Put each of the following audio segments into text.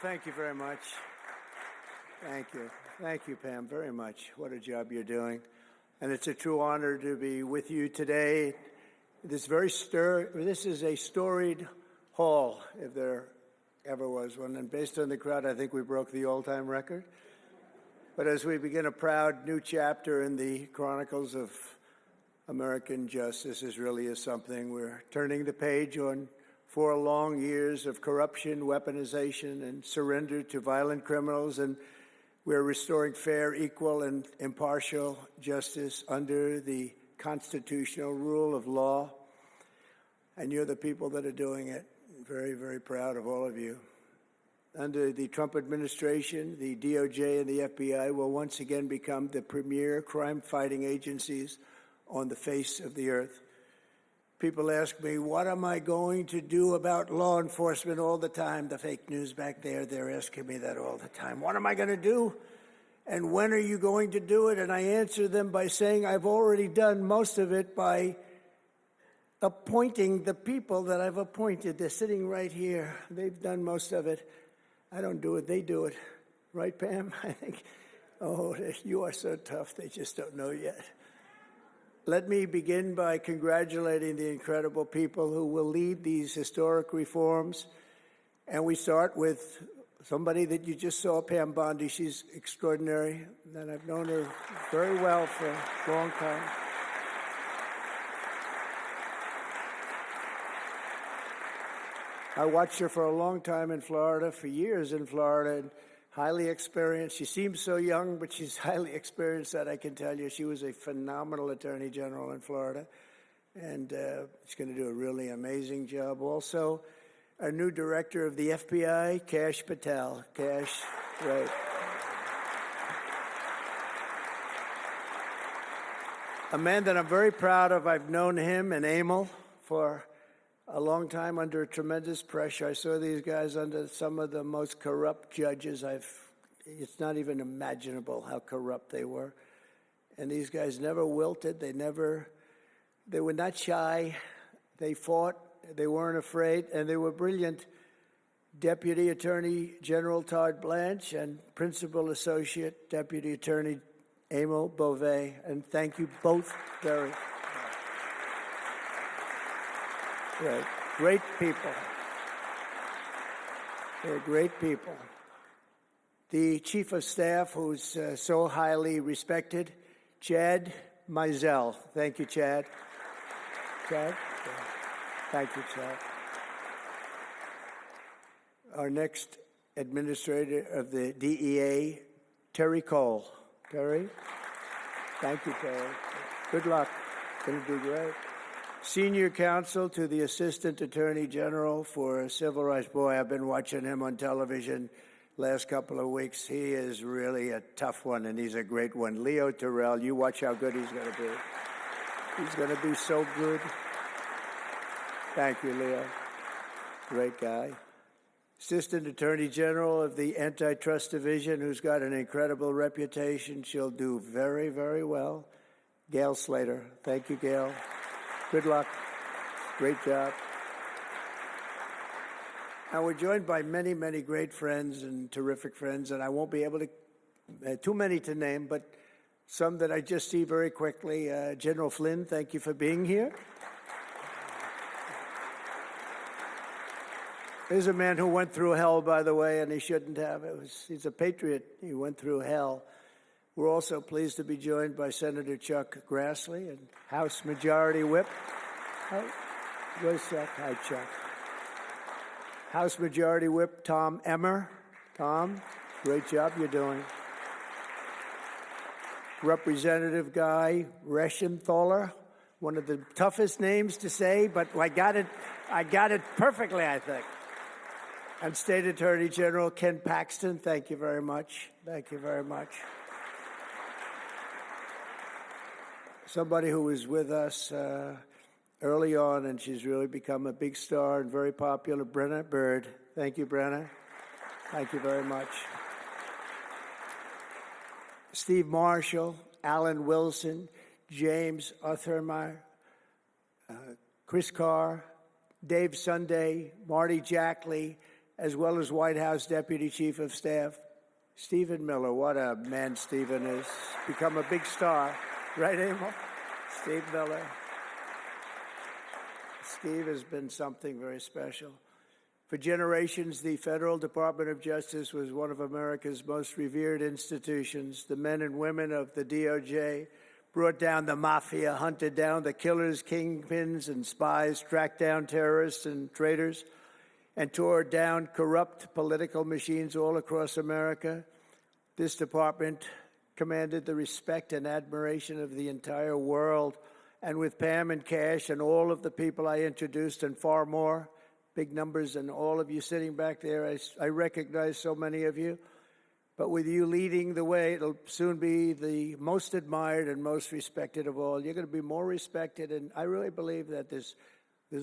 thank you very much. Thank you. Thank you, Pam, very much. What a job you're doing. And it's a true honor to be with you today. This is a storied hall, if there ever was one. And based on the crowd, I think we broke the all-time record. But as we begin a proud new chapter in the chronicles of American justice, this really is something. We're turning the page on 4 long years of corruption, weaponization, and surrender to violent criminals, and we're restoring fair, equal, and impartial justice under the constitutional rule of law. And you're the people that are doing it. Very, very proud of all of you. Under the Trump administration, the DOJ and the FBI will once again become the premier crime-fighting agencies on the face of the earth. People ask me, what am I going to do about law enforcement all the time? The fake news back there, they're asking me that all the time. What am I going to do? And when are you going to do it? And I answer them by saying I've already done most of it by appointing the people that I've appointed. They're sitting right here. They've done most of it. I don't do it. They do it. Right, Pam? I think, oh, you are so tough. They just don't know yet. Let me begin by congratulating the incredible people who will lead these historic reforms. And we start with somebody that you just saw, Pam Bondi. She's extraordinary, and I've known her very well for a long time. I watched her for a long time in Florida, for years in Florida, and highly experienced. She seems so young, but she's highly experienced, that I can tell you. She was a phenomenal attorney general in Florida, and she's going to do a really amazing job. Also, our new director of the FBI, Kash Patel. Kash, right. A man that I'm very proud of. I've known him and Emil for a long time under tremendous pressure. I saw these guys under some of the most corrupt judges. It's not even imaginable how corrupt they were. And these guys never wilted. They were not shy. They fought. They weren't afraid. And they were brilliant. Deputy Attorney General Todd Blanche and Principal Associate Deputy Attorney Emil Bove. And thank you both very much. Right. Great people. They're great people. The Chief of Staff, who's so highly respected, Chad Mizell. Thank you, Chad. Chad? Yeah. Thank you, Chad. Our next administrator of the DEA, Terry Cole. Terry? Thank you, Terry. Good luck. Going to do great. Senior counsel to the Assistant Attorney General for Civil Rights. Boy, I've been watching him on television last couple of weeks. He is really a tough one, and he's a great one. Leo Terrell, you watch how good he's going to be. He's going to be so good. Thank you, Leo. Great guy. Assistant Attorney General of the Antitrust Division, who's got an incredible reputation. She'll do very, very well. Gail Slater. Thank you, Gail. Good luck. Great job. And we're joined by many, many great friends and terrific friends, and I won't be able to, too many to name, but some that I just see very quickly. General Flynn, thank you for being here. Here's a man who went through hell, by the way, and he shouldn't have. He's a patriot. He went through hell. We're also pleased to be joined by Senator Chuck Grassley and House Majority Whip. Where's Chuck? Hi, Chuck. House Majority Whip Tom Emmer. Tom, great job you're doing. Representative Guy Reschenthaler, one of the toughest names to say, but I got it perfectly, I think. And State Attorney General Ken Paxton, thank you very much. Thank you very much. Somebody who was with us early on, and she's really become a big star and very popular, Brenna Bird. Thank you, Brenna. Thank you very much. Steve Marshall, Alan Wilson, James Othermeyer, Chris Carr, Dave Sunday, Marty Jackley, as well as White House Deputy Chief of Staff, Stephen Miller. What a man Stephen is. Become a big star. Right, Emil? Steve Miller. Steve has been something very special. For generations, the Federal Department of Justice was one of America's most revered institutions. The men and women of the DOJ brought down the mafia, hunted down the killers, kingpins, and spies, tracked down terrorists and traitors, and tore down corrupt political machines all across America. This department commanded the respect and admiration of the entire world. And with Pam and Cash and all of the people I introduced and far more, big numbers, and all of you sitting back there, I recognize so many of you. But with you leading the way, it'll soon be the most admired and most respected of all. You're going to be more respected, and I really believe that there's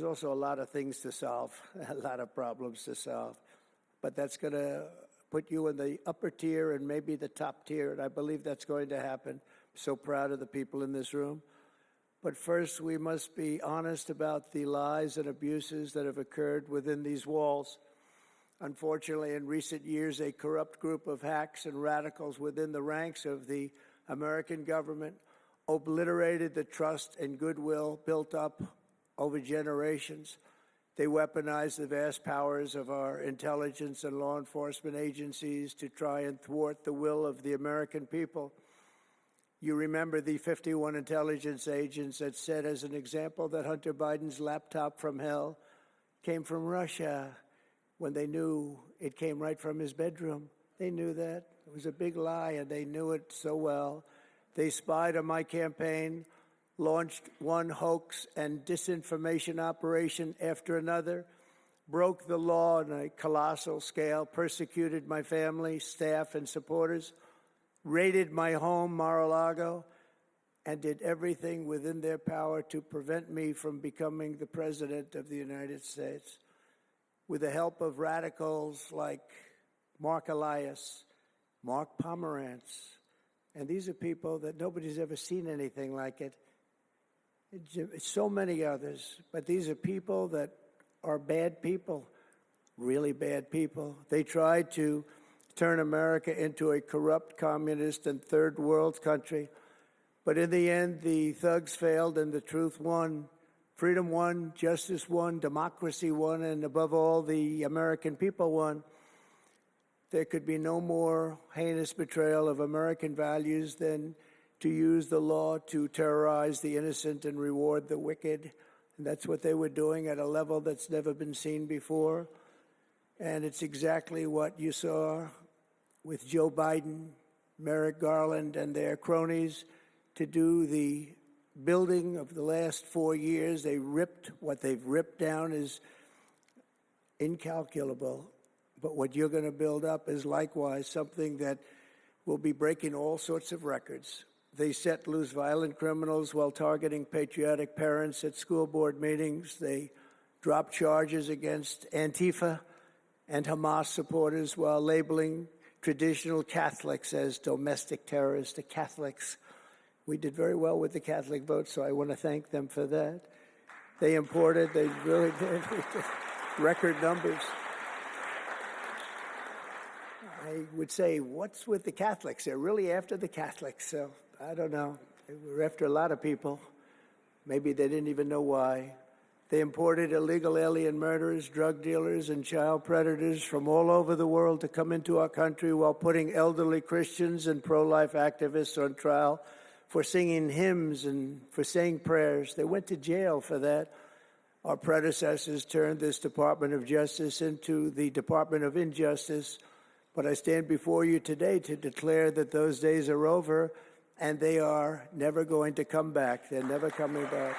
also a lot of things to solve, a lot of problems to solve. But that's going to put you in the upper tier and maybe the top tier, and I believe that's going to happen. I'm so proud of the people in this room. But first, we must be honest about the lies and abuses that have occurred within these walls. Unfortunately, in recent years, a corrupt group of hacks and radicals within the ranks of the American government obliterated the trust and goodwill built up over generations. They weaponized the vast powers of our intelligence and law enforcement agencies to try and thwart the will of the American people. You remember the 51 intelligence agents that said, as an example, that Hunter Biden's laptop from hell came from Russia when they knew it came right from his bedroom. They knew that. It was a big lie, and they knew it so well. They spied on my campaign, launched one hoax and disinformation operation after another, broke the law on a colossal scale, persecuted my family, staff, and supporters, raided my home, Mar-a-Lago, and did everything within their power to prevent me from becoming the President of the United States. With the help of radicals like Mark Elias, Mark Pomerantz, and these are people that nobody's ever seen anything like it. So many others, but these are people that are bad people, really bad people. They tried to turn America into a corrupt, communist, and third world country. But in the end, the thugs failed and the truth won. Freedom won, justice won, democracy won, and above all, the American people won. There could be no more heinous betrayal of American values than to use the law to terrorize the innocent and reward the wicked. And that's what they were doing at a level that's never been seen before. And it's exactly what you saw with Joe Biden, Merrick Garland, and their cronies to do the building of the last 4 years. What they've ripped down is incalculable. But what you're going to build up is likewise something that will be breaking all sorts of records. They set loose violent criminals while targeting patriotic parents at school board meetings. They dropped charges against Antifa and Hamas supporters while labeling traditional Catholics as domestic terrorists. The Catholics, we did very well with the Catholic vote, so I want to thank them for that. They really did record numbers. I would say, what's with the Catholics? They're really after the Catholics, so I don't know. They were after a lot of people. Maybe they didn't even know why. They imported illegal alien murderers, drug dealers, and child predators from all over the world to come into our country while putting elderly Christians and pro-life activists on trial for singing hymns and for saying prayers. They went to jail for that. Our predecessors turned this Department of Justice into the Department of Injustice. But I stand before you today to declare that those days are over, and they are never going to come back. They're never coming back.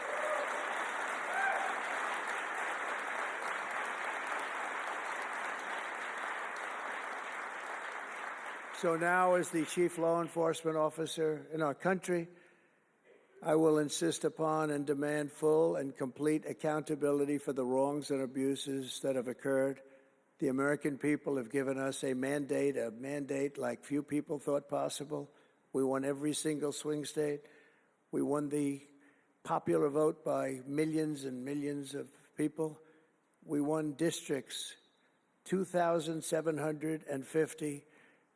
So now, as the chief law enforcement officer in our country, I will insist upon and demand full and complete accountability for the wrongs and abuses that have occurred. The American people have given us a mandate like few people thought possible. We won every single swing state. We won the popular vote by millions and millions of people. We won districts 2,750.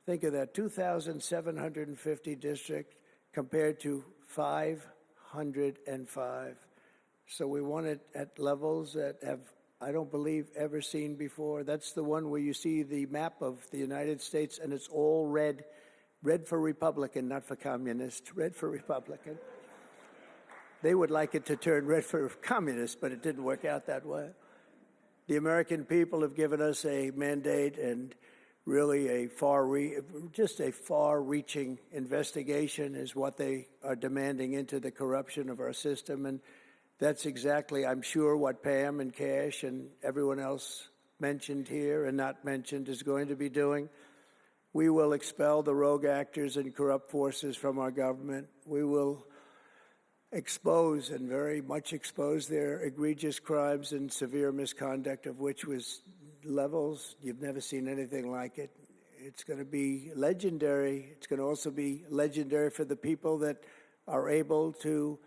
Think of that, 2,750 districts compared to 505. So we want it at levels that have, I don't believe, ever seen before. That's the one where you see the map of the United States, and it's all red. Red for Republican, not for communist. Red for Republican. They would like it to turn red for communist, but it didn't work out that way. The American people have given us a mandate and really a far-reaching investigation is what they are demanding into the corruption of our system. And that's exactly, I'm sure, what Pam and Cash and everyone else mentioned here and not mentioned is going to be doing. We will expel the rogue actors and corrupt forces from our government. We will expose and very much expose their egregious crimes and severe misconduct, of which was levels you've never seen anything like it. It's going to be legendary. It's going to also be legendary for the people that are able to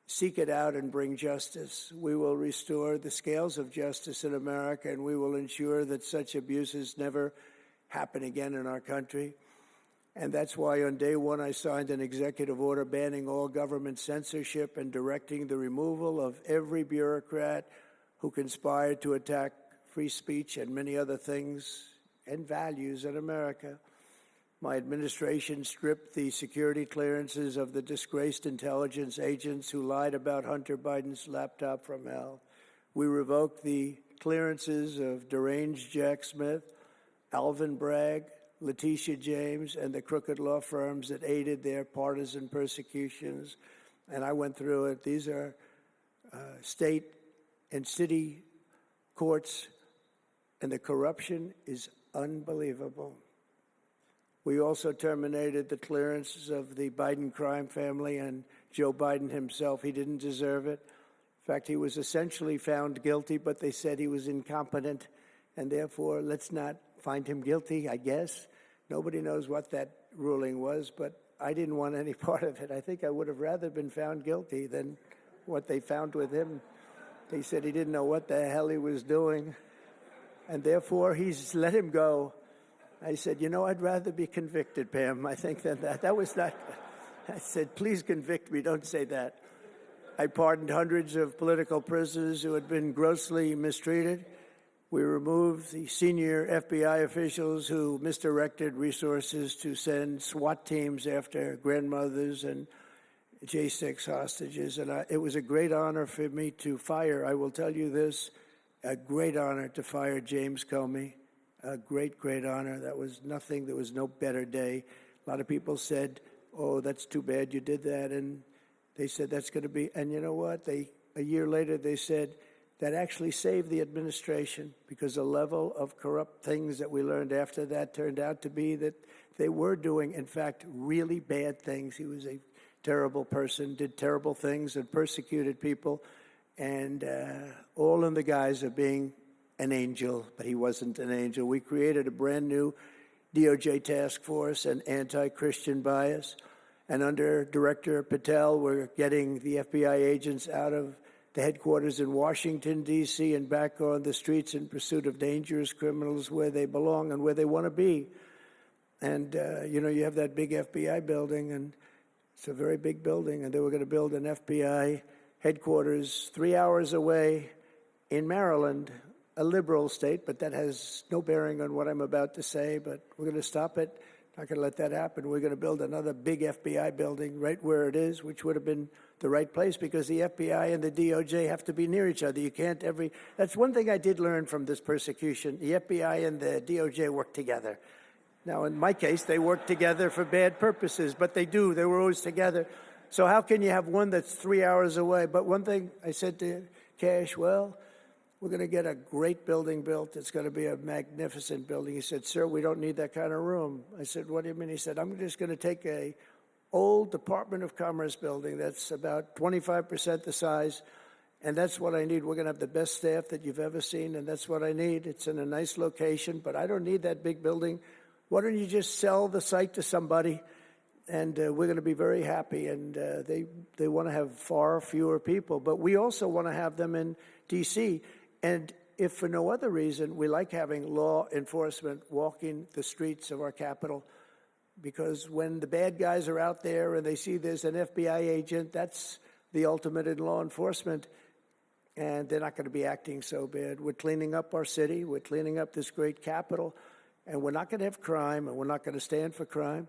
seek it out and bring justice. We will restore the scales of justice in America, and we will ensure that such abuses never happen again in our country. And that's why on day one I signed an executive order banning all government censorship and directing the removal of every bureaucrat who conspired to attack free speech and many other things and values in America. My administration stripped the security clearances of the disgraced intelligence agents who lied about Hunter Biden's laptop from hell. We revoked the clearances of deranged Jack Smith, Alvin Bragg, Letitia James, and the crooked law firms that aided their partisan persecutions. And I went through it. These are state and city courts, and the corruption is unbelievable. We also terminated the clearances of the Biden crime family and Joe Biden himself. He didn't deserve it. In fact, he was essentially found guilty, but they said he was incompetent, and therefore let's not find him guilty, I guess. Nobody knows what that ruling was, but I didn't want any part of it. I think I would have rather been found guilty than what they found with him. They said he didn't know what the hell he was doing, and therefore he's let him go. I said, I'd rather be convicted, Pam, I think, than that. That was not, I said, please convict me, don't say that. I pardoned hundreds of political prisoners who had been grossly mistreated. We removed the senior FBI officials who misdirected resources to send SWAT teams after grandmothers and J6 hostages. And it was a great honor for me to fire, I will tell you this, a great honor to fire James Comey. A great, great honor. That was nothing. There was no better day. A lot of people said, oh, that's too bad you did that. And they said that's going to be, and you know what? A year later, they said that actually saved the administration because the level of corrupt things that we learned after that turned out to be that they were doing, in fact, really bad things. He was a terrible person, did terrible things, and persecuted people, and all in the guise of being an angel, but he wasn't an angel. We created a brand new DOJ task force and anti-Christian bias. And under Director Patel, we're getting the FBI agents out of the headquarters in Washington, D.C., and back on the streets in pursuit of dangerous criminals where they belong and where they want to be. And, you have that big FBI building, and it's a very big building, and they were going to build an FBI headquarters 3 hours away in Maryland, a liberal state, but that has no bearing on what I'm about to say, but we're going to stop it. Not going to let that happen. We're going to build another big FBI building right where it is, which would have been the right place because the FBI and the DOJ have to be near each other. You can't that's one thing I did learn from this persecution. The FBI and the DOJ work together. Now, in my case, they work together for bad purposes, but they do. They were always together. So how can you have one that's 3 hours away? But one thing I said to Cash, well, we're going to get a great building built. It's going to be a magnificent building. He said, sir, we don't need that kind of room. I said, what do you mean? He said, I'm just going to take a old Department of Commerce building that's about 25% the size, and that's what I need. We're going to have the best staff that you've ever seen, and that's what I need. It's in a nice location, but I don't need that big building. Why don't you just sell the site to somebody, and we're going to be very happy. And they want to have far fewer people, but we also want to have them in D.C., and if for no other reason, we like having law enforcement walking the streets of our capital, because when the bad guys are out there and they see there's an FBI agent, that's the ultimate in law enforcement, and they're not going to be acting so bad. We're cleaning up our city. We're cleaning up this great capital, and we're not going to have crime, and we're not going to stand for crime.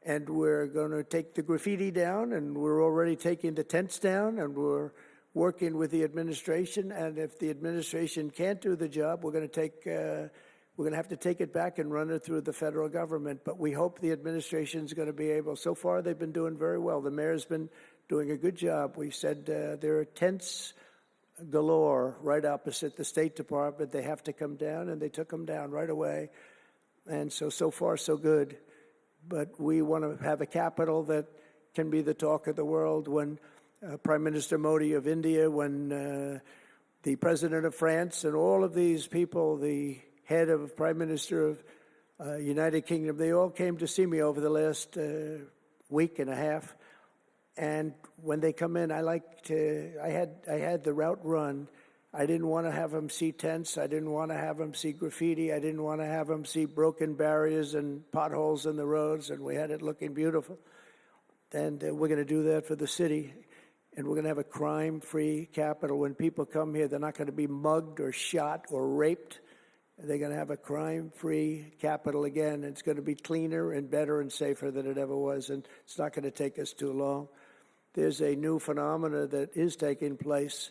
And we're going to take the graffiti down, and we're already taking the tents down, and we're working with the administration. And if the administration can't do the job, we're going to have to take it back and run it through the federal government. But we hope the administration is going to be able. So far, they've been doing very well. The mayor's been doing a good job. We said there are tents galore right opposite the State Department. They have to come down, and they took them down right away. And so far, so good. But we want to have a capital that can be the talk of the world. When Prime Minister Modi of India, when the President of France, and all of these people, the head of Prime Minister of United Kingdom, they all came to see me over the last week and a half. And when they come in, I had the route run. I didn't want to have them see tents. I didn't want to have them see graffiti. I didn't want to have them see broken barriers and potholes in the roads, and we had it looking beautiful. And we're going to do that for the city, and we're going to have a crime-free capital. When people come here, they're not going to be mugged or shot or raped. They're going to have a crime-free capital again. It's going to be cleaner and better and safer than it ever was, and it's not going to take us too long. There's a new phenomena that is taking place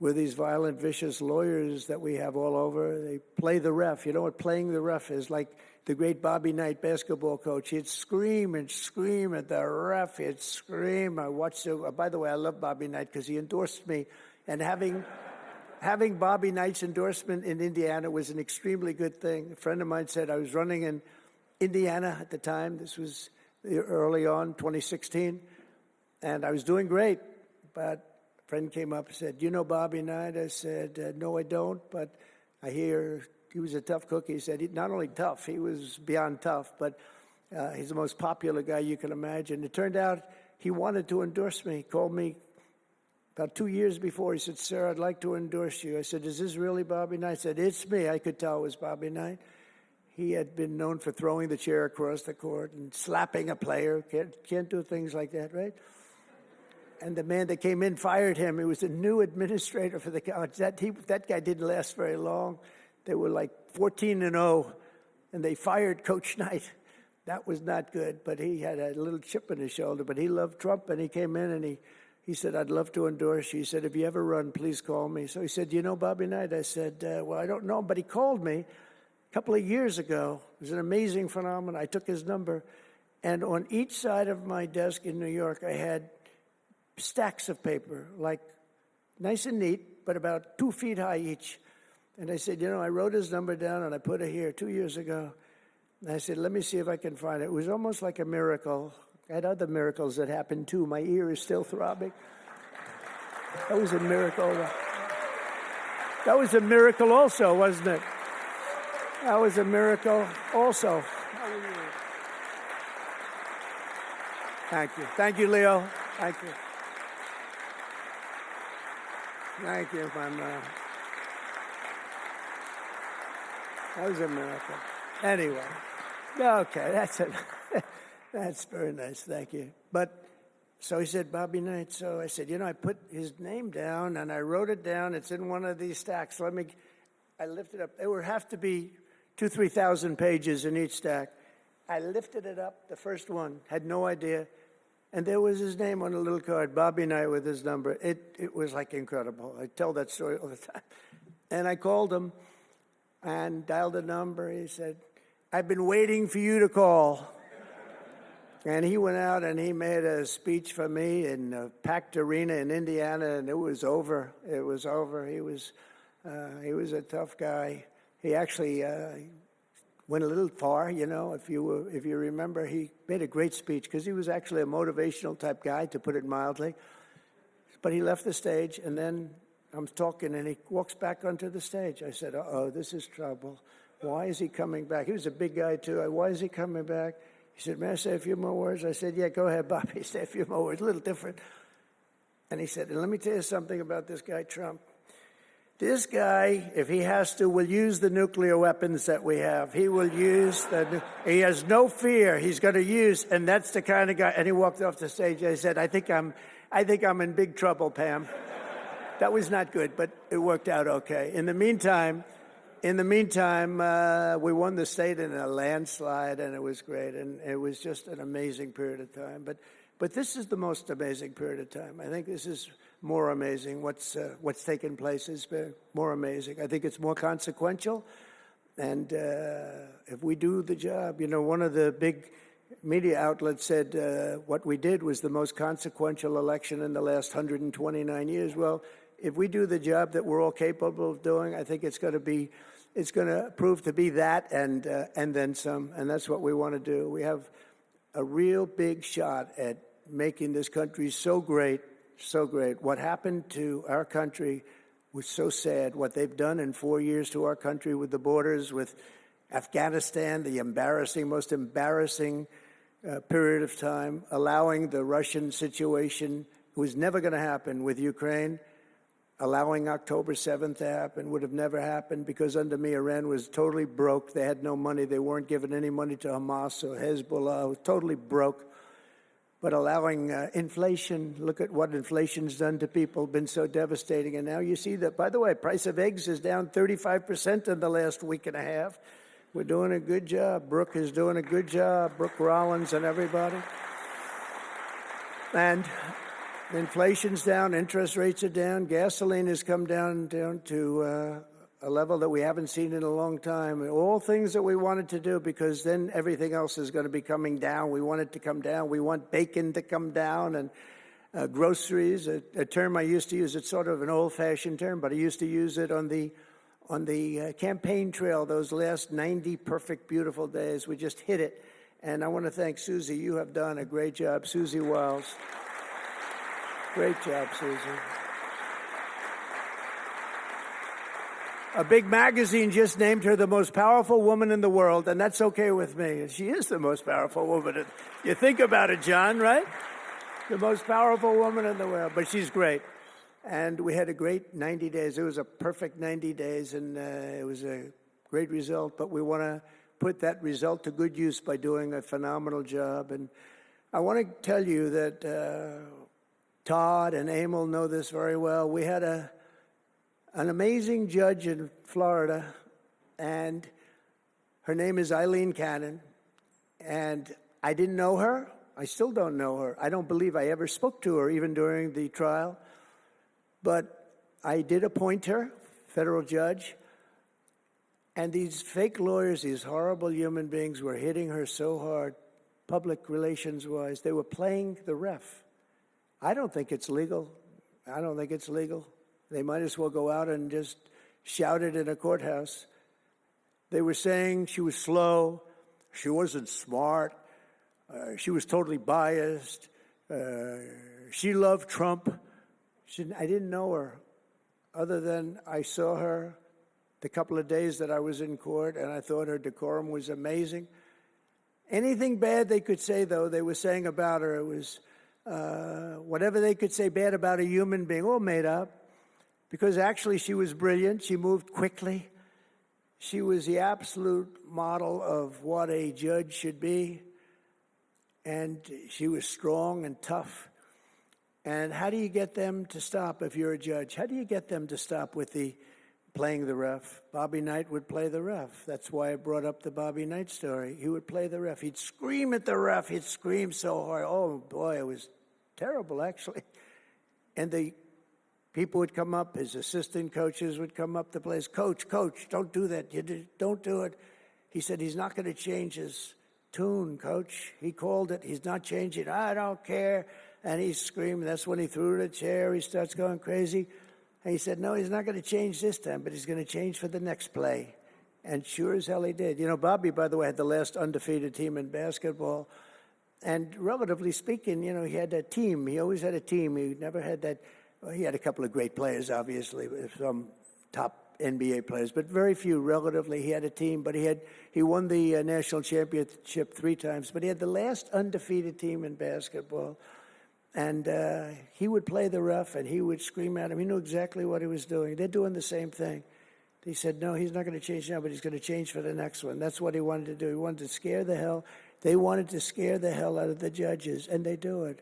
with these violent, vicious lawyers that we have all over. They play the ref. You know what playing the ref is? Like the great Bobby Knight basketball coach. He'd scream and scream at the ref. He'd scream. I watched it. By the way, I love Bobby Knight because he endorsed me. And having Bobby Knight's endorsement in Indiana was an extremely good thing. A friend of mine said I was running in Indiana at the time. This was early on, 2016. And I was doing great, but a friend came up and said, "You know Bobby Knight?" I said, "No, I don't, but I hear he was a tough cookie." He said, "Not only tough, he was beyond tough, but he's the most popular guy you can imagine." It turned out he wanted to endorse me. He called me about 2 years before. He said, "Sir, I'd like to endorse you." I said, "Is this really Bobby Knight?" He said, "It's me." I could tell it was Bobby Knight. He had been known for throwing the chair across the court and slapping a player. Can't do things like that, right? And the man that came in fired him. He was a new administrator for the college. That guy didn't last very long. They were like 14-0, and they fired Coach Knight. That was not good, but he had a little chip in his shoulder. But he loved Trump, and he came in, and he said, "I'd love to endorse you." He said, "If you ever run, please call me." So he said, "You know Bobby Knight?" I said, "Well, I don't know him, but he called me a couple of years ago." It was an amazing phenomenon. I took his number, and on each side of my desk in New York, I had stacks of paper, like nice and neat, but about 2 feet high each. And I said, I wrote his number down and I put it here 2 years ago. And I said, let me see if I can find it. It was almost like a miracle. I had other miracles that happened too. My ear is still throbbing. That was a miracle. That was a miracle also, wasn't it? That was a miracle also. Thank you. Thank you, Leo. Thank you. Thank you, my man. That was a miracle. Anyway, okay, that's it. That's very nice. Thank you. But so he said, Bobby Knight. So I said, I put his name down and I wrote it down. It's in one of these stacks. I lifted up. There would have to be 2,000 to 3,000 pages in each stack. I lifted it up, the first one, had no idea. And there was his name on a little card, Bobby Knight with his number. It was like incredible. I tell that story all the time. And I called him and dialed a number. He said, I've been waiting for you to call. And he went out and he made a speech for me in a packed arena in Indiana, and it was over. It was over. He was a tough guy. He actually went a little far, if you remember. He made a great speech because he was actually a motivational type guy, to put it mildly. But he left the stage, and then I'm talking, and he walks back onto the stage. I said, uh-oh, this is trouble. Why is he coming back? He was a big guy, too. Why is he coming back? He said, may I say a few more words? I said, yeah, go ahead, Bobby. Say a few more words, a little different. And he said, and let me tell you something about this guy, Trump. This guy, if he has to, will use the nuclear weapons that we have. He will use he has no fear. He's going to use, and that's the kind of guy. And he walked off the stage. I said, I think I'm in big trouble, Pam. That was not good, but it worked out okay. In the meantime, we won the state in a landslide, and it was great. And it was just an amazing period of time. But this is the most amazing period of time. I think this is more amazing. What's taken place is more amazing. I think it's more consequential. And if we do the job, one of the big media outlets said what we did was the most consequential election in the last 129 years. Well, if we do the job that we're all capable of doing, I think it's going to prove to be that and then some. And that's what we want to do. We have a real big shot at making this country so great, so great. What happened to our country was so sad. What they've done in 4 years to our country with the borders, with Afghanistan, the most embarrassing period of time, allowing the Russian situation, it was never going to happen with Ukraine. Allowing October 7th to happen would have never happened because under me, Iran was totally broke. They had no money. They weren't giving any money to Hamas or Hezbollah. It was totally broke. But allowing inflation, look at what inflation's done to people, been so devastating. And now you see that, by the way, price of eggs is down 35% in the last week and a half. We're doing a good job. Brooke is doing a good job. Brooke Rollins and everybody. And inflation's down, interest rates are down, gasoline has come down to a level that we haven't seen in a long time. All things that we wanted to do, because then everything else is going to be coming down. We want it to come down. We want bacon to come down, and groceries, a term I used to use. It's sort of an old-fashioned term, but I used to use it on the campaign trail. Those last 90 perfect, beautiful days, we just hit it. And I want to thank Susie. You have done a great job, Susie Wiles. Great job, Susie. A big magazine just named her the most powerful woman in the world, and that's okay with me. She is the most powerful woman. You think about it, John, right? The most powerful woman in the world, but she's great. And we had a great 90 days. It was a perfect 90 days, and it was a great result, but we want to put that result to good use by doing a phenomenal job. And I want to tell you that Todd and Emil know this very well. We had an amazing judge in Florida, and her name is Aileen Cannon, and I didn't know her. I still don't know her. I don't believe I ever spoke to her, even during the trial, but I did appoint her, federal judge, and these fake lawyers, these horrible human beings, were hitting her so hard, public relations-wise. They were playing the ref. I don't think it's legal. I don't think it's legal. They might as well go out and just shout it in a courthouse. They were saying she was slow, she wasn't smart, she was totally biased, she loved Trump. I didn't know her, other than I saw her the couple of days that I was in court, and I thought her decorum was amazing. Anything bad they could say, though, they were saying about her, it was whatever they could say bad about a human being, all made up. Because actually she was brilliant. She moved quickly. She was the absolute model of what a judge should be. And she was strong and tough. And how do you get them to stop if you're a judge? How do you get them to stop with the playing the ref? Bobby Knight would play the ref. That's why I brought up the Bobby Knight story. He would play the ref. He'd scream at the ref. He'd scream so hard. Oh, boy, it was terrible, actually. And the people would come up, his assistant coaches would come up to play. Coach, don't do that. Don't do it. He said, he's not going to change his tune, Coach. He called it. He's not changing. I don't care. And he's screaming. That's when he threw the chair. He starts going crazy. And he said, no, he's not going to change this time, but he's going to change for the next play. And sure as hell he did. You know, Bobby, by the way, had the last undefeated team in basketball. And relatively speaking, you know, he had that team. He always had a team. He never had that. Well, he had a couple of great players, obviously, some top NBA players, but very few relatively. He had a team, but he won the national championship 3 times, but he had the last undefeated team in basketball. And he would play the ref, and he would scream at him. He knew exactly what he was doing. They're doing the same thing. He said, no, he's not going to change now, but he's going to change for the next one. That's what he wanted to do. He wanted to scare the hell. They wanted to scare the hell out of the judges, and they do it.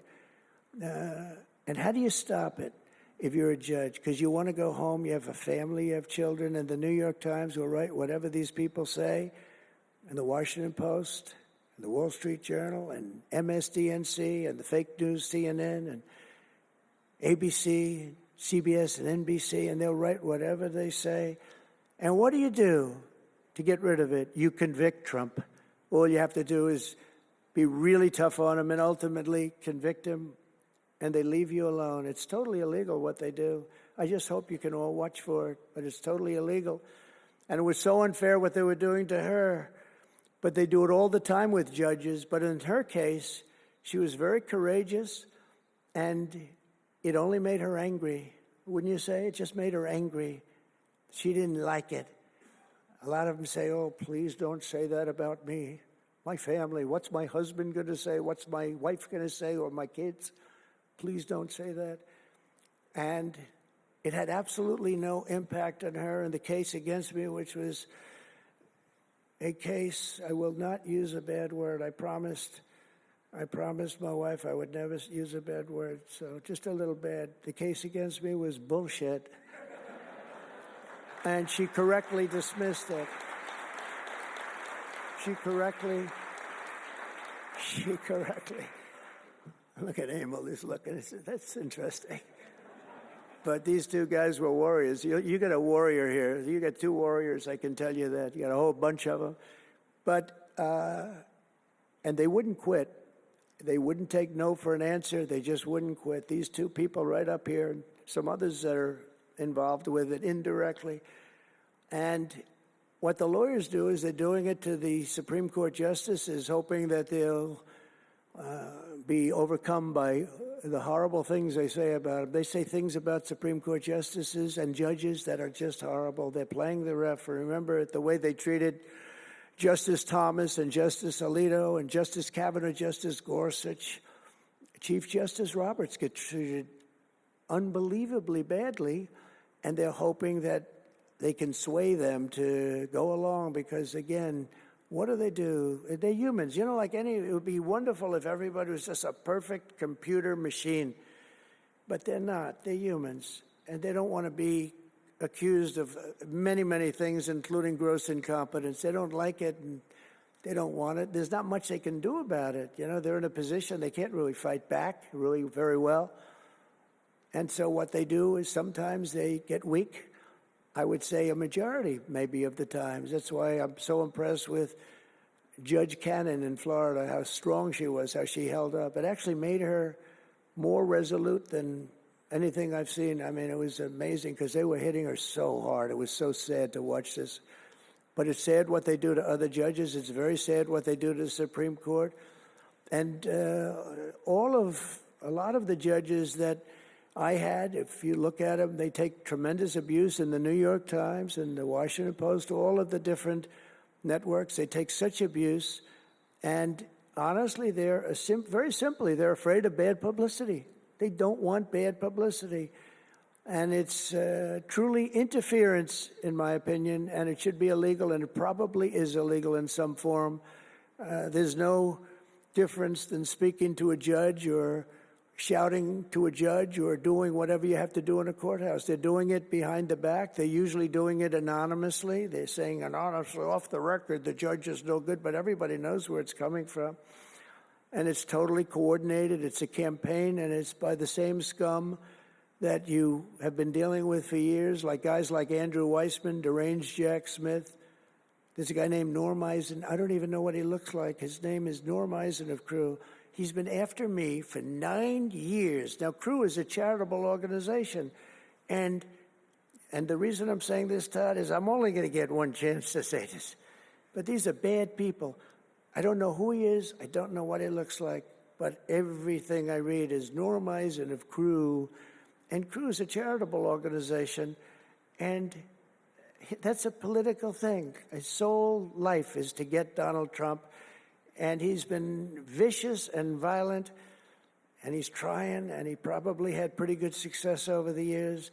And how do you stop it if you're a judge? Because you want to go home, you have a family, you have children, and the New York Times will write whatever these people say, and the Washington Post, and the Wall Street Journal, and MSDNC, and the fake news CNN, and ABC, CBS, and NBC, and they'll write whatever they say. And what do you do to get rid of it? You convict Trump. All you have to do is be really tough on him and ultimately convict him, and they leave you alone. It's totally illegal what they do. I just hope you can all watch for it, but it's totally illegal. And it was so unfair what they were doing to her. But they do it all the time with judges. But in her case, she was very courageous, and it only made her angry. Wouldn't you say? It just made her angry. She didn't like it. A lot of them say, oh, please don't say that about me. My family, what's my husband going to say? What's my wife going to say, or my kids? Please don't say that. And it had absolutely no impact on her. And the case against me, which was a case, I will not use a bad word. I promised my wife I would never use a bad word, so just a little bad. The case against me was bullshit. And she correctly dismissed it. She correctly. Look at Emil, he's looking. That's interesting. But these two guys were warriors. You got a warrior here. You got two warriors, I can tell you that. You got a whole bunch of them. But, and they wouldn't quit. They wouldn't take no for an answer. They just wouldn't quit. These two people right up here, and some others that are involved with it indirectly. And what the lawyers do is they're doing it to the Supreme Court justices, hoping that they'll be overcome by the horrible things they say about them. They say things about Supreme Court justices and judges that are just horrible. They're playing the ref. Remember the way they treated Justice Thomas and Justice Alito and Justice Kavanaugh, Justice Gorsuch. Chief Justice Roberts get treated unbelievably badly, and they're hoping that they can sway them to go along because, again, what do? They're humans. You know, it would be wonderful if everybody was just a perfect computer machine. But they're not. They're humans. And they don't want to be accused of many, many things, including gross incompetence. They don't like it, and they don't want it. There's not much they can do about it. You know, they're in a position they can't really fight back really very well. And so what they do is sometimes they get weak. I would say a majority, maybe, of the times. That's why I'm so impressed with Judge Cannon in Florida, how strong she was, how she held up. It actually made her more resolute than anything I've seen. I mean, it was amazing because they were hitting her so hard. It was so sad to watch this. But it's sad what they do to other judges. It's very sad what they do to the Supreme Court. And a lot of the judges that I had, if you look at them, they take tremendous abuse in the New York Times and the Washington Post, all of the different networks. They take such abuse. And honestly, very simply, they're afraid of bad publicity. They don't want bad publicity. And it's truly interference, in my opinion, and it should be illegal, and it probably is illegal in some form. There's no difference than speaking to a judge or shouting to a judge or doing whatever you have to do in a courthouse. They're doing it behind the back. They're usually doing it anonymously. They're saying anonymously, off the record, the judge is no good, but everybody knows where it's coming from. And it's totally coordinated. It's a campaign, and it's by the same scum that you have been dealing with for years, like guys like Andrew Weissman, deranged Jack Smith. There's a guy named Norm Eisen. I don't even know what he looks like. His name is Norm Eisen of Crew. He's been after me for 9 years. Now, Crew is a charitable organization. And the reason I'm saying this, Todd, is I'm only going to get one chance to say this. But these are bad people. I don't know who he is. I don't know what he looks like. But everything I read is Norm Eisen of Crew. And Crew is a charitable organization. And that's a political thing. His sole life is to get Donald Trump. And he's been vicious and violent. and he's trying, and he probably had pretty good success over the years.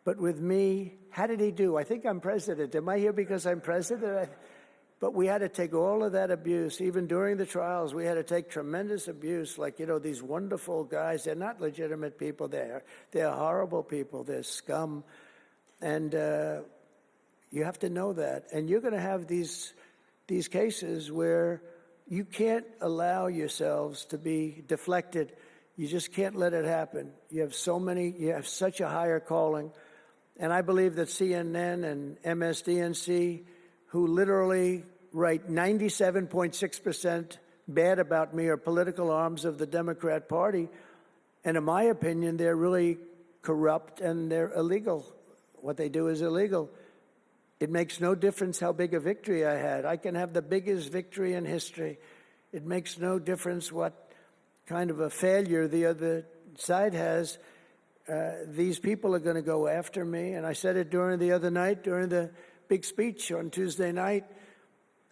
But with me, how did he do? I think I'm president. Am I here because I'm president? But we had to take all of that abuse. Even during the trials, we had to take tremendous abuse. Like, these wonderful guys, they're not legitimate people. They're horrible people. They're scum. And you have to know that. And you're going to have these cases where you can't allow yourselves to be deflected. You just can't let it happen. You have such a higher calling. And I believe that CNN and MSDNC, who literally write 97.6% bad about me, are political arms of the Democrat Party. And in my opinion, they're really corrupt and they're illegal. What they do is illegal. It makes no difference how big a victory I had. I can have the biggest victory in history. It makes no difference what kind of a failure the other side has. These people are going to go after me. And I said it during the big speech on Tuesday night.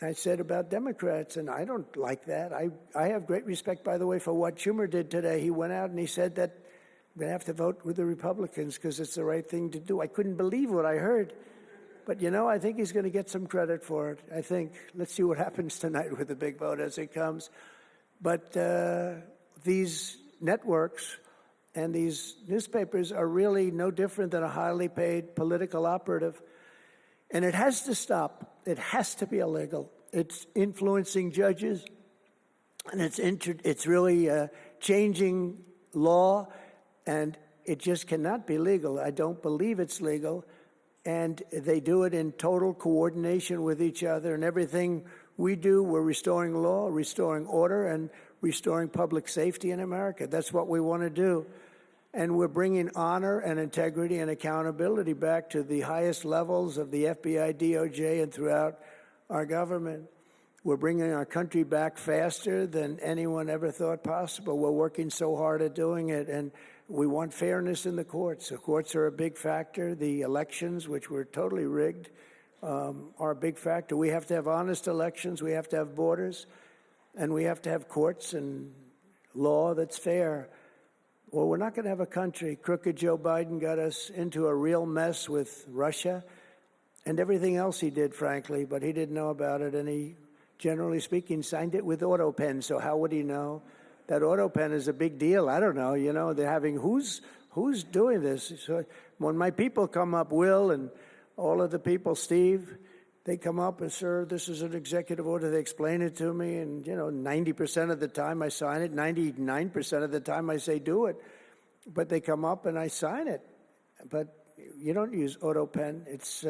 I said about Democrats, and I don't like that. I have great respect, by the way, for what Schumer did today. He went out and he said that we're going to have to vote with the Republicans because it's the right thing to do. I couldn't believe what I heard. But, I think he's going to get some credit for it. I think. Let's see what happens tonight with the big vote as it comes. But these networks and these newspapers are really no different than a highly paid political operative. And it has to stop. It has to be illegal. It's influencing judges, and it's really changing law, and it just cannot be legal. I don't believe it's legal. And they do it in total coordination with each other. And everything we do, we're restoring law, restoring order, and restoring public safety in America. That's what we want to do. And we're bringing honor and integrity and accountability back to the highest levels of the FBI, DOJ, and throughout our government. We're bringing our country back faster than anyone ever thought possible. We're working so hard at doing it, and we want fairness in the courts. The courts are a big factor. The elections, which were totally rigged, are a big factor. We have to have honest elections. We have to have borders, and we have to have courts and law that's fair. Well, we're not going to have a country. Crooked Joe Biden got us into a real mess with Russia and everything else he did, frankly, but he didn't know about it, and he, generally speaking, signed it with auto pen, so how would he know? That auto pen is a big deal. I don't know, they're having, who's doing this? So when my people come up, Will and all of the people, Steve, they come up and, sir, this is an executive order. They explain it to me, and, 90% of the time I sign it. 99% of the time I say do it. But they come up and I sign it. But you don't use auto pen. It's,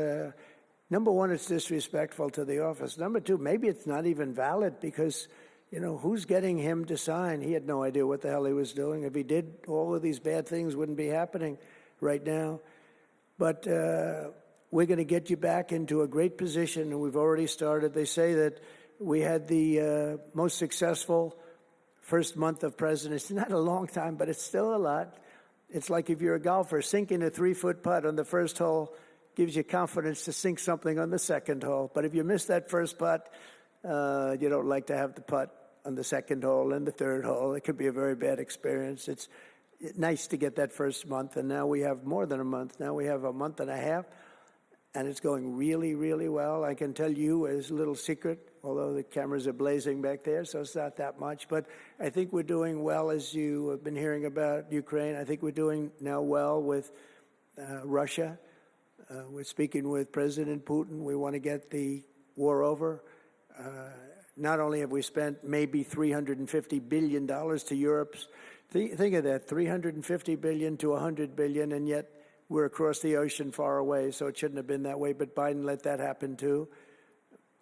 number one, it's disrespectful to the office. Number two, maybe it's not even valid because, who's getting him to sign? He had no idea what the hell he was doing. If he did, all of these bad things wouldn't be happening right now. But we're going to get you back into a great position, and we've already started. They say that we had the most successful first month of presidency. Not a long time, but it's still a lot. It's like if you're a golfer, sinking a 3-foot putt on the first hole gives you confidence to sink something on the second hole. But if you miss that first putt, you don't like to have the putt on the second hole and the third hole. It could be a very bad experience. It's nice to get that first month, and now we have more than a month. Now we have a month and a half. And it's going really, really well. I can tell you as a little secret, although the cameras are blazing back there, so it's not that much. But I think we're doing well, as you have been hearing about Ukraine. I think we're doing now well with Russia. We're speaking with President Putin. We want to get the war over. Not only have we spent maybe $350 billion to Europe's, think of that, $350 billion to $100 billion, and yet we're across the ocean far away, so it shouldn't have been that way, but Biden let that happen too.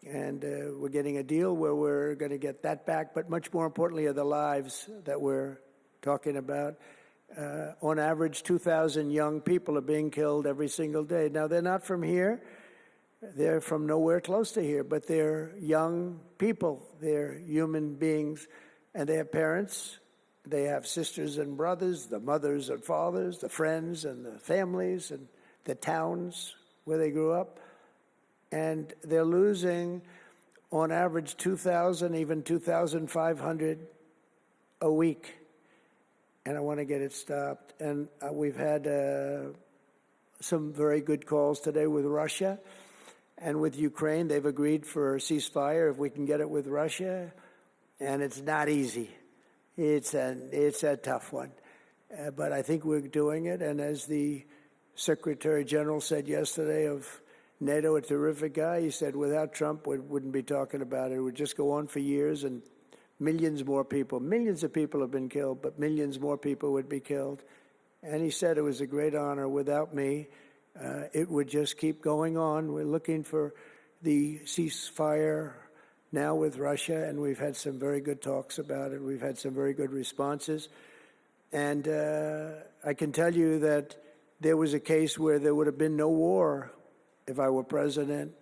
And we're getting a deal where we're going to get that back, but much more importantly are the lives that we're talking about. On average, 2,000 young people are being killed every single day. Now, they're not from here. They're from nowhere close to here, but they're young people. They're human beings, and they have parents. They have sisters and brothers, the mothers and fathers, the friends and the families and the towns where they grew up. And they're losing, on average, 2,000, even 2,500 a week. and I want to get it stopped. And we've had some very good calls today with Russia and with Ukraine. They've agreed for a ceasefire if we can get it with Russia, and it's not easy. It's a tough one, but I think we're doing it. And as the Secretary General said yesterday of NATO, a terrific guy, he said without Trump we wouldn't be talking about it. It would just go on for years, and millions of people have been killed, but millions more people would be killed. And he said it was a great honor. Without me, it would just keep going on. We're looking for the ceasefire now with Russia, and we've had some very good talks about it. We've had some very good responses. And I can tell you that there was a case where there would have been no war if I were president,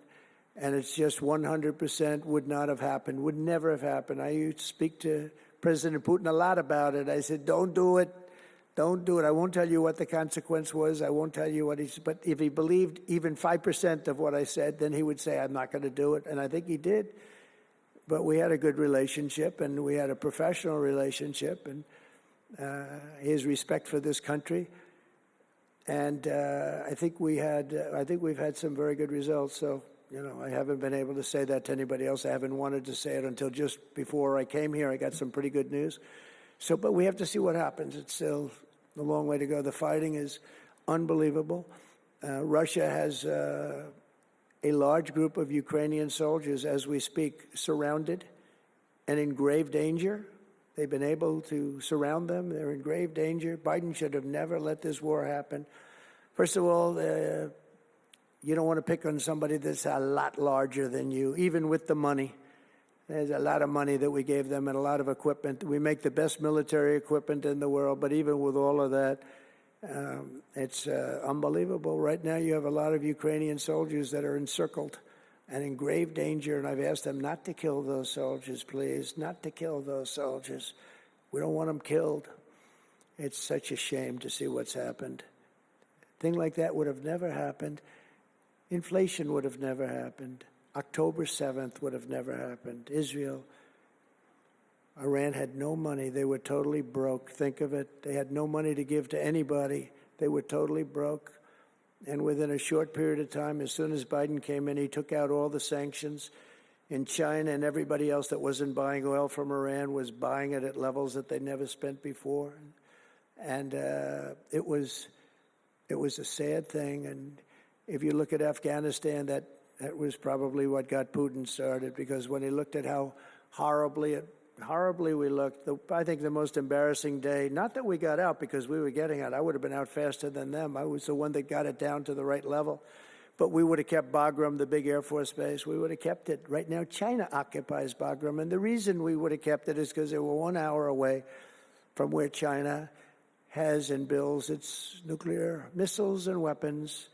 and it's just 100% would not have happened, would never have happened. I used to speak to President Putin a lot about it. I said, don't do it. Don't do it. I won't tell you what the consequence was. I won't tell you what but if he believed even 5% of what I said, then he would say, I'm not going to do it. And I think he did. But we had a good relationship, and we had a professional relationship, and his respect for this country. And I think we've had some very good results. So, I haven't been able to say that to anybody else. I haven't wanted to say it until just before I came here. I got some pretty good news. So, but we have to see what happens. It's still a long way to go. The fighting is unbelievable. Russia has a large group of Ukrainian soldiers, as we speak, surrounded and in grave danger. They've been able to surround them. They're in grave danger. Biden should have never let this war happen. First of all, you don't want to pick on somebody that's a lot larger than you, even with the money. There's a lot of money that we gave them and a lot of equipment. We make the best military equipment in the world, but even with all of that, it's unbelievable. Right now, you have a lot of Ukrainian soldiers that are encircled and in grave danger, and I've asked them not to kill those soldiers, please, not to kill those soldiers. We don't want them killed. It's such a shame to see what's happened. A thing like that would have never happened. Inflation would have never happened. October 7th would have never happened. Israel, Iran had no money. They were totally broke. Think of it. They had no money to give to anybody. They were totally broke. And within a short period of time, as soon as Biden came in, he took out all the sanctions. In China and everybody else that wasn't buying oil from Iran was buying it at levels that they never spent before. And it was a sad thing. And if you look at Afghanistan, that was probably what got Putin started, because when he looked at how horribly we looked, I think the most embarrassing day, not that we got out because we were getting out. I would have been out faster than them. I was the one that got it down to the right level. But we would have kept Bagram, the big Air Force base. We would have kept it. Right now, China occupies Bagram. And the reason we would have kept it is because they were 1 hour away from where China has and builds its nuclear missiles and weapons.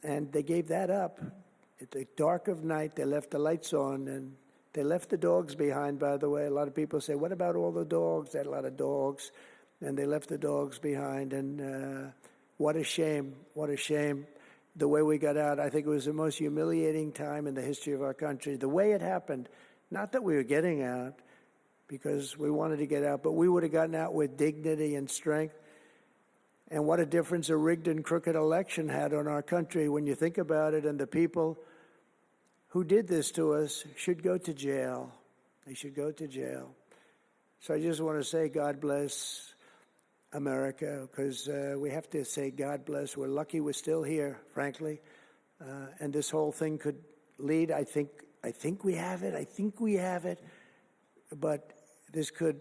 And they gave that up. At the dark of night, they left the lights on, and they left the dogs behind, by the way. A lot of people say, what about all the dogs? They had a lot of dogs, and they left the dogs behind. And what a shame, what a shame. The way we got out, I think it was the most humiliating time in the history of our country. The way it happened, not that we were getting out because we wanted to get out, but we would have gotten out with dignity and strength. And what a difference a rigged and crooked election had on our country when you think about it. And the people who did this to us should go to jail. They should go to jail. So I just want to say God bless America, because we have to say God bless. We're lucky we're still here, frankly. And this whole thing could lead, I think we have it. But this could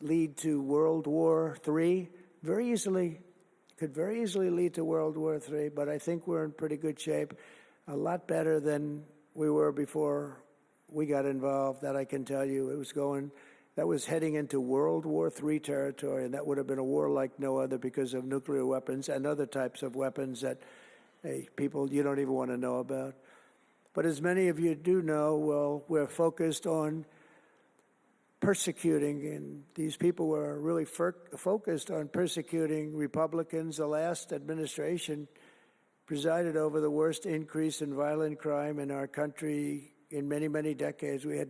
lead to World War III. Could very easily lead to World War III, but I think we're in pretty good shape, a lot better than we were before we got involved, that I can tell you. That was heading into World War III territory, and that would have been a war like no other because of nuclear weapons and other types of weapons that people you don't even want to know about. But as many of you do know, well, we're focused on persecuting, and these people were really focused on persecuting Republicans. The last administration presided over the worst increase in violent crime in our country in many, many decades. We had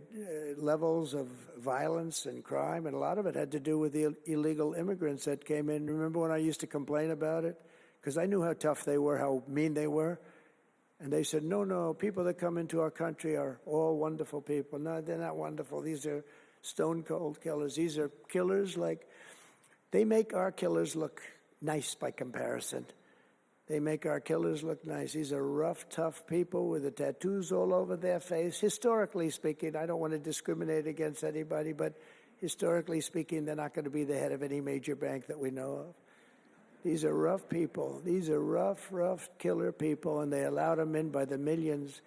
levels of violence and crime, and a lot of it had to do with the illegal immigrants that came in. Remember when I used to complain about it? Because I knew how tough they were, how mean they were. And they said, no, people that come into our country are all wonderful people. No, they're not wonderful. These are stone-cold killers. These are killers they make our killers look nice by comparison. They make our killers look nice. These are rough, tough people with the tattoos all over their face. Historically speaking, I don't want to discriminate against anybody, but historically speaking, they're not going to be the head of any major bank that we know of. These are rough people. These are rough killer people, and they allowed them in by the millions.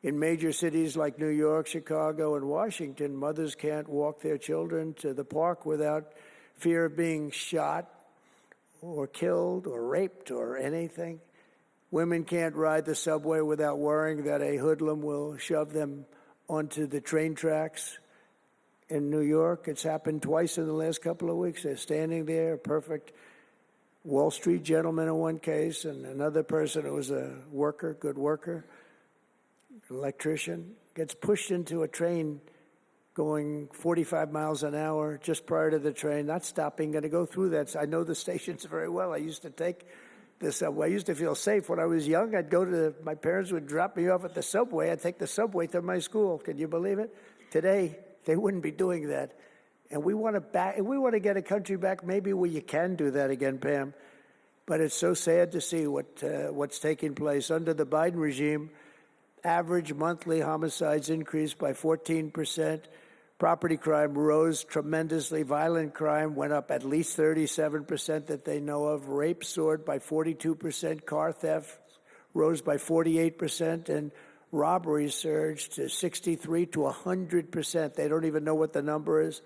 In major cities like New York, Chicago, and Washington, mothers can't walk their children to the park without fear of being shot or killed or raped or anything. Women can't ride the subway without worrying that a hoodlum will shove them onto the train tracks. In New York, it's happened twice in the last couple of weeks. They're standing there, a perfect Wall Street gentleman in one case, and another person who was a worker, good worker, electrician, gets pushed into a train going 45 miles an hour just prior to the train, not stopping, going to go through that. I know the stations very well. I used to take the subway. I used to feel safe. When I was young, my parents would drop me off at the subway. I'd take the subway to my school. Can you believe it? Today, they wouldn't be doing that. And we want to get a country back maybe where you can do that again, Pam. But it's so sad to see what's taking place. Under the Biden regime, average monthly homicides increased by 14%. Property crime rose tremendously. Violent crime went up at least 37% that they know of. Rape soared by 42%. Car theft rose by 48%. And robberies surged to 63 to 100%. They don't even know what the number is.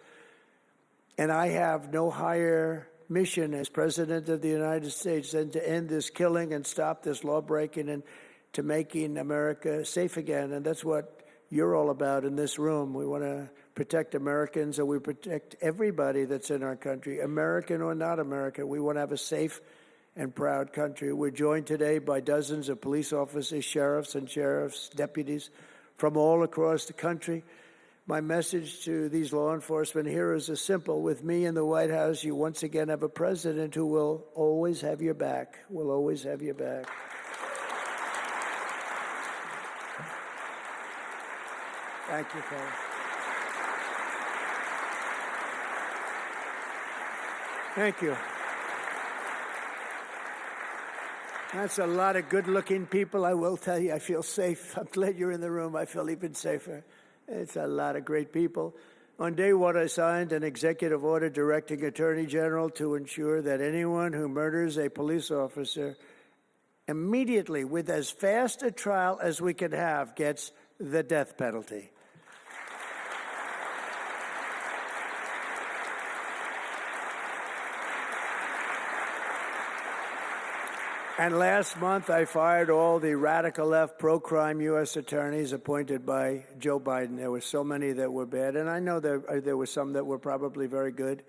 And I have no higher mission as President of the United States than to end this killing and stop this law-breaking and to making America safe again. And that's what you're all about in this room. We want to protect Americans, and we protect everybody that's in our country, American or not American. We want to have a safe and proud country. We're joined today by dozens of police officers, sheriffs and sheriff's deputies from all across the country. My message to these law enforcement heroes is simple. With me in the White House, you once again have a president who will always have your back, will always have your back. Thank you, Paul. Thank you. That's a lot of good-looking people. I will tell you, I feel safe. I'm glad you're in the room. I feel even safer. It's a lot of great people. On day one, I signed an executive order directing Attorney General to ensure that anyone who murders a police officer immediately, with as fast a trial as we can have, gets the death penalty. And last month, I fired all the radical left pro-crime U.S. attorneys appointed by Joe Biden. There were so many that were bad. And I know there were some that were probably very good,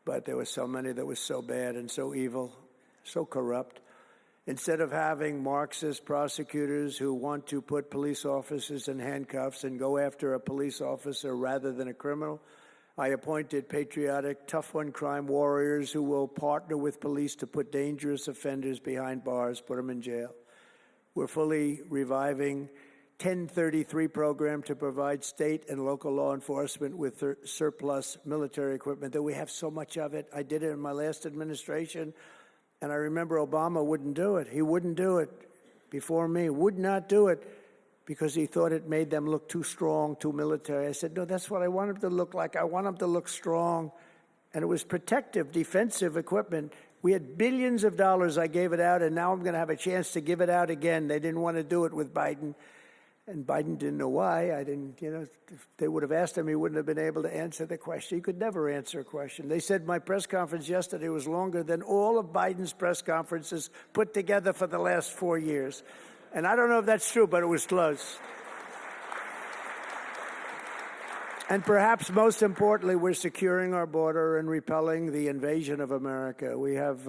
but there were so many that were so bad and so evil, so corrupt. Instead of having Marxist prosecutors who want to put police officers in handcuffs and go after a police officer rather than a criminal, I appointed patriotic, tough-on-crime warriors who will partner with police to put dangerous offenders behind bars, put them in jail. We're fully reviving 1033 program to provide state and local law enforcement with surplus military equipment that we have so much of it. I did it in my last administration, and I remember Obama wouldn't do it. He wouldn't do it before me, would not do it, because he thought it made them look too strong, too military. I said, no, that's what I want them to look like. I want them to look strong. And it was protective, defensive equipment. We had billions of dollars. I gave it out, and now I'm going to have a chance to give it out again. They didn't want to do it with Biden, and Biden didn't know why. If they would have asked him, he wouldn't have been able to answer the question. He could never answer a question. They said my press conference yesterday was longer than all of Biden's press conferences put together for the last 4 years. And I don't know if that's true, but it was close. And perhaps most importantly, we're securing our border and repelling the invasion of America. We have,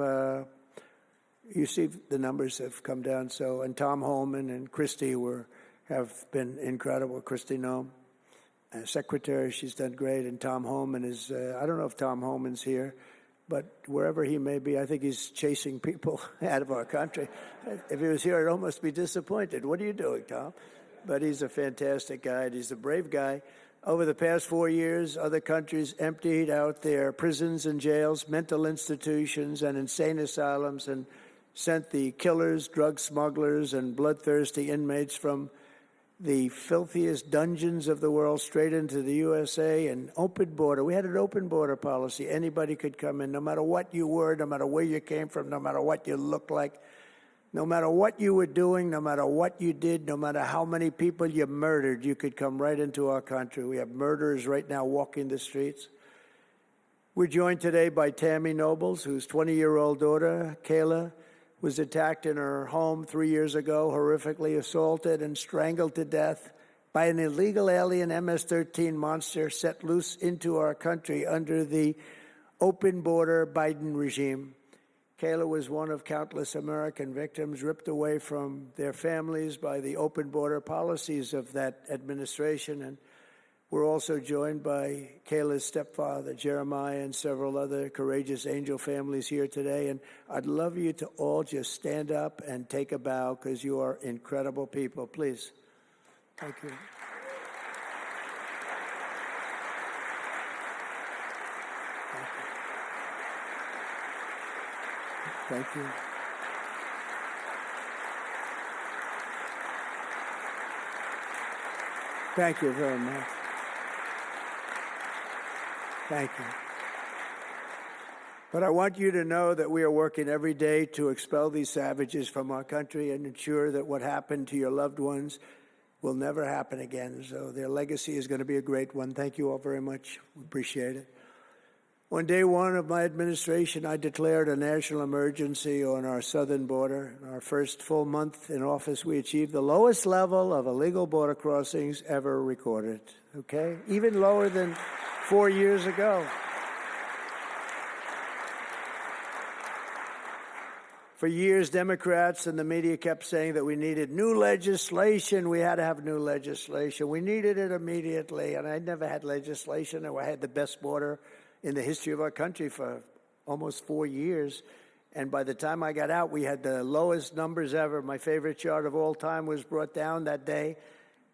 you see the numbers have come down. And Tom Homan and Christie were have been incredible. Kristi Noem, Secretary, she's done great. And Tom Homan is, I don't know if Tom Homan's here, but wherever he may be, I think he's chasing people out of our country. If he was here, I'd almost be disappointed. What are you doing, Tom? But he's a fantastic guy. He's a brave guy. Over the past 4 years, other countries emptied out their prisons and jails, mental institutions, and insane asylums, and sent the killers, drug smugglers, and bloodthirsty inmates from the filthiest dungeons of the world straight into the USA. And open border. We had an open border policy. Anybody could come in, no matter what you were, no matter where you came from, no matter what you looked like, no matter what you were doing, no matter what you did, no matter how many people you murdered, you could come right into our country. We have murderers right now walking the streets. We're joined today by Tammy Nobles, whose 20-year-old daughter, Kayla, was attacked in her home 3 years ago, horrifically assaulted and strangled to death by an illegal alien MS-13 monster set loose into our country under the open border Biden regime. Kayla was one of countless American victims ripped away from their families by the open border policies of that administration. And we're also joined by Kayla's stepfather, Jeremiah, and several other courageous angel families here today. And I'd love you to all just stand up and take a bow, because you are incredible people. Please. Thank you. Thank you. Thank you very much. Thank you. But I want you to know that we are working every day to expel these savages from our country and ensure that what happened to your loved ones will never happen again. So their legacy is going to be a great one. Thank you all very much. We appreciate it. On day one of my administration, I declared a national emergency on our southern border. In our first full month in office, we achieved the lowest level of illegal border crossings ever recorded, okay? Even lower than 4 years ago. For years, Democrats and the media kept saying that we needed new legislation. We had to have new legislation. We needed it immediately, and I never had legislation. I had the best border in the history of our country for almost 4 years. And by the time I got out, we had the lowest numbers ever. My favorite chart of all time was brought down that day.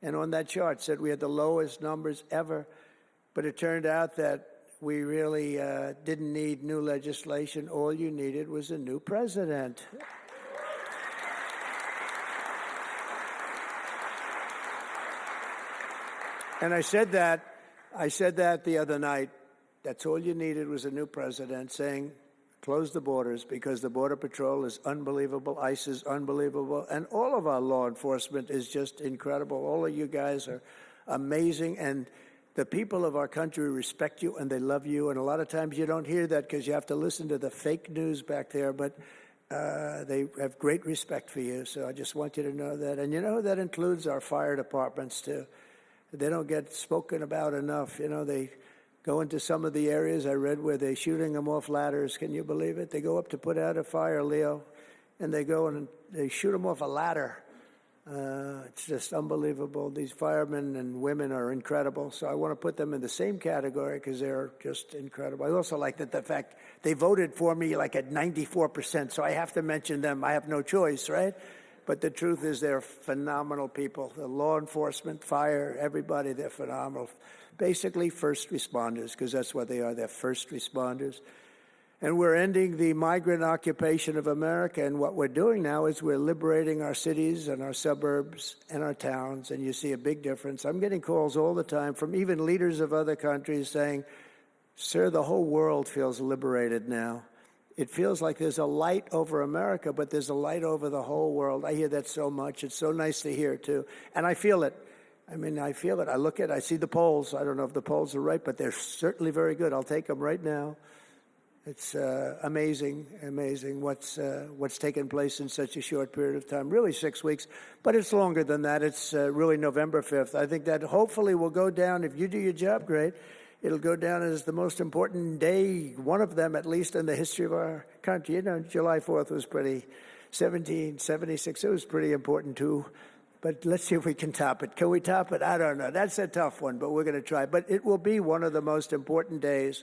And on that chart said we had the lowest numbers ever. But it turned out that we really didn't need new legislation. All you needed was a new president. And I said that the other night. That's all you needed was a new president saying, close the borders, because the Border Patrol is unbelievable, ICE is unbelievable, and all of our law enforcement is just incredible. All of you guys are amazing, and the people of our country respect you and they love you, and a lot of times you don't hear that because you have to listen to the fake news back there, but they have great respect for you, so I just want you to know that. And you know, that includes our fire departments, too. They don't get spoken about enough. You know, they go into some of the areas I read where they're shooting them off ladders. Can you believe it? They go up to put out a fire, Leo, and they go and they shoot them off a ladder. It's just unbelievable. These firemen and women are incredible. So I want to put them in the same category because they're just incredible. I also like that the fact they voted for me like at 94%. So I have to mention them. I have no choice, right? But the truth is they're phenomenal people. The law enforcement, fire, everybody, they're phenomenal. Basically first responders, because that's what they are. They're first responders. And we're ending the migrant occupation of America. And what we're doing now is we're liberating our cities and our suburbs and our towns. And you see a big difference. I'm getting calls all the time from even leaders of other countries saying, sir, the whole world feels liberated now. It feels like there's a light over America, but there's a light over the whole world. I hear that so much. It's so nice to hear, too. And I feel it. I mean, I feel it. I look at it. I see the polls. I don't know if the polls are right, but they're certainly very good. I'll take them right now. It's amazing what's taken place in such a short period of time, really 6 weeks, but it's longer than that. It's really November 5th. I think that hopefully will go down, if you do your job great, it'll go down as the most important day, one of them at least in the history of our country. You know, July 4th was 1776, it was pretty important too. But let's see if we can top it. Can we top it? I don't know. That's a tough one, but we're going to try. But it will be one of the most important days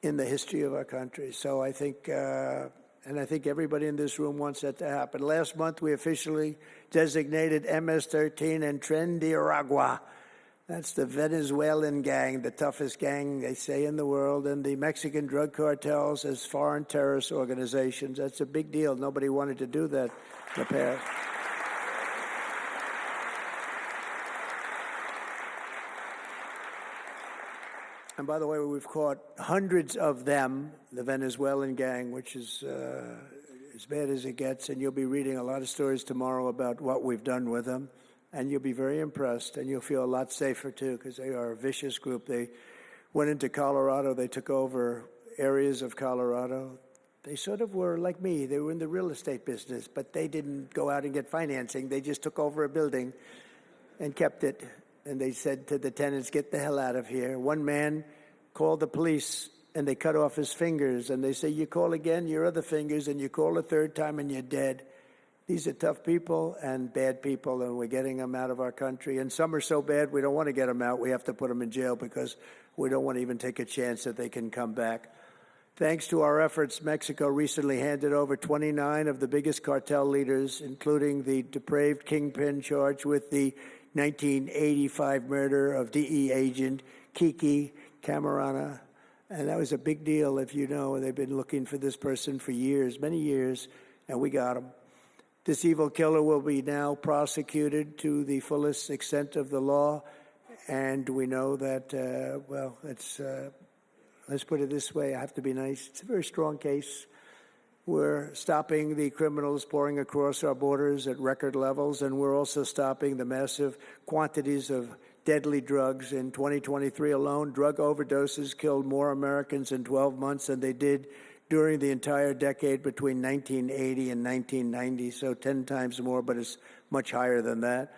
in the history of our country. So I think, and I think everybody in this room wants that to happen. Last month, we officially designated MS-13 and Tren de Aragua. That's the Venezuelan gang, the toughest gang, they say, in the world, and the Mexican drug cartels as foreign terrorist organizations. That's a big deal. Nobody wanted to do that in the past. And by the way, we've caught hundreds of them, the Venezuelan gang, which is as bad as it gets. And you'll be reading a lot of stories tomorrow about what we've done with them. And you'll be very impressed, and you'll feel a lot safer, too, because they are a vicious group. They went into Colorado. They took over areas of Colorado. They sort of were like me. They were in the real estate business, but they didn't go out and get financing. They just took over a building and kept it. And they said to the tenants, get the hell out of here. One man called the police, and they cut off his fingers. And they say, you call again, your other fingers, and you call a third time, and you're dead. These are tough people and bad people, and we're getting them out of our country. And some are so bad, we don't want to get them out. We have to put them in jail because we don't want to even take a chance that they can come back. Thanks to our efforts, Mexico recently handed over 29 of the biggest cartel leaders, including the depraved kingpin charged with the 1985 murder of DE agent Kiki Camarena. And that was a big deal, if you know. They've been looking for this person for years, many years, and we got him. This evil killer will be now prosecuted to the fullest extent of the law. And we know that, let's put it this way. I have to be nice. It's a very strong case. We're stopping the criminals pouring across our borders at record levels, and we're also stopping the massive quantities of deadly drugs. In 2023 alone, drug overdoses killed more Americans in 12 months than they did during the entire decade between 1980 and 1990, so 10 times more, but it's much higher than that.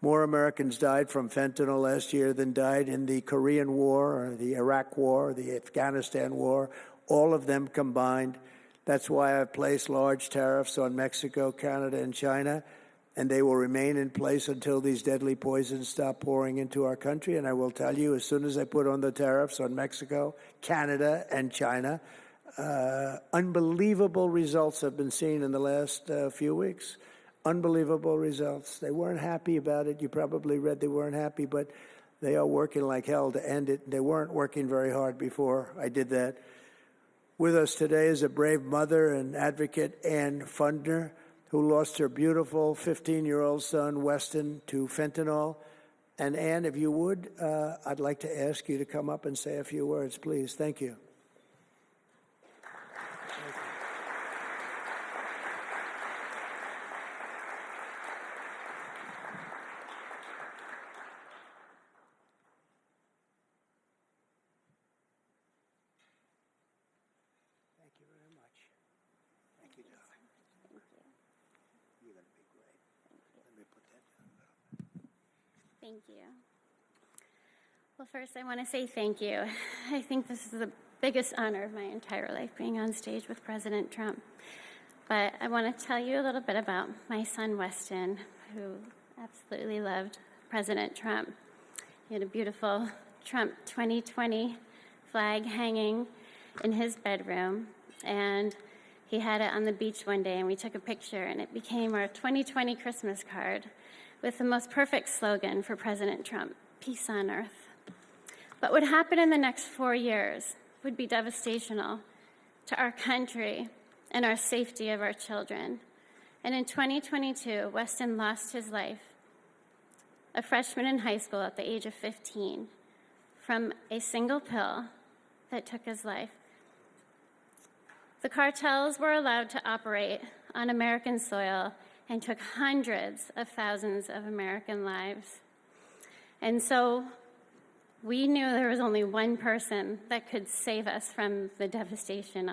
More Americans died from fentanyl last year than died in the Korean War, or the Iraq War, or the Afghanistan War, all of them combined. That's why I've placed large tariffs on Mexico, Canada, and China, and they will remain in place until these deadly poisons stop pouring into our country. And I will tell you, as soon as I put on the tariffs on Mexico, Canada, and China, unbelievable results have been seen in the last few weeks. Unbelievable results. They weren't happy about it. You probably read they weren't happy, but they are working like hell to end it. They weren't working very hard before I did that. With us today is a brave mother and advocate, Ann Fundner, who lost her beautiful 15-year-old son, Weston, to fentanyl. And Ann, if you would, I'd like to ask you to come up and say a few words, please. Thank you. Thank you. Well, first, I want to say thank you. I think this is the biggest honor of my entire life, being on stage with President Trump. But I want to tell you a little bit about my son, Weston, who absolutely loved President Trump. He had a beautiful Trump 2020 flag hanging in his bedroom, and he had it on the beach one day, and we took a picture, and it became our 2020 Christmas card with the most perfect slogan for President Trump, peace on earth. But what happened in the next 4 years would be devastational to our country and our safety of our children. And in 2022, Weston lost his life, a freshman in high school at the age of 15, from a single pill that took his life. The cartels were allowed to operate on American soil and took hundreds of thousands of American lives. And so we knew there was only one person that could save us from the devastation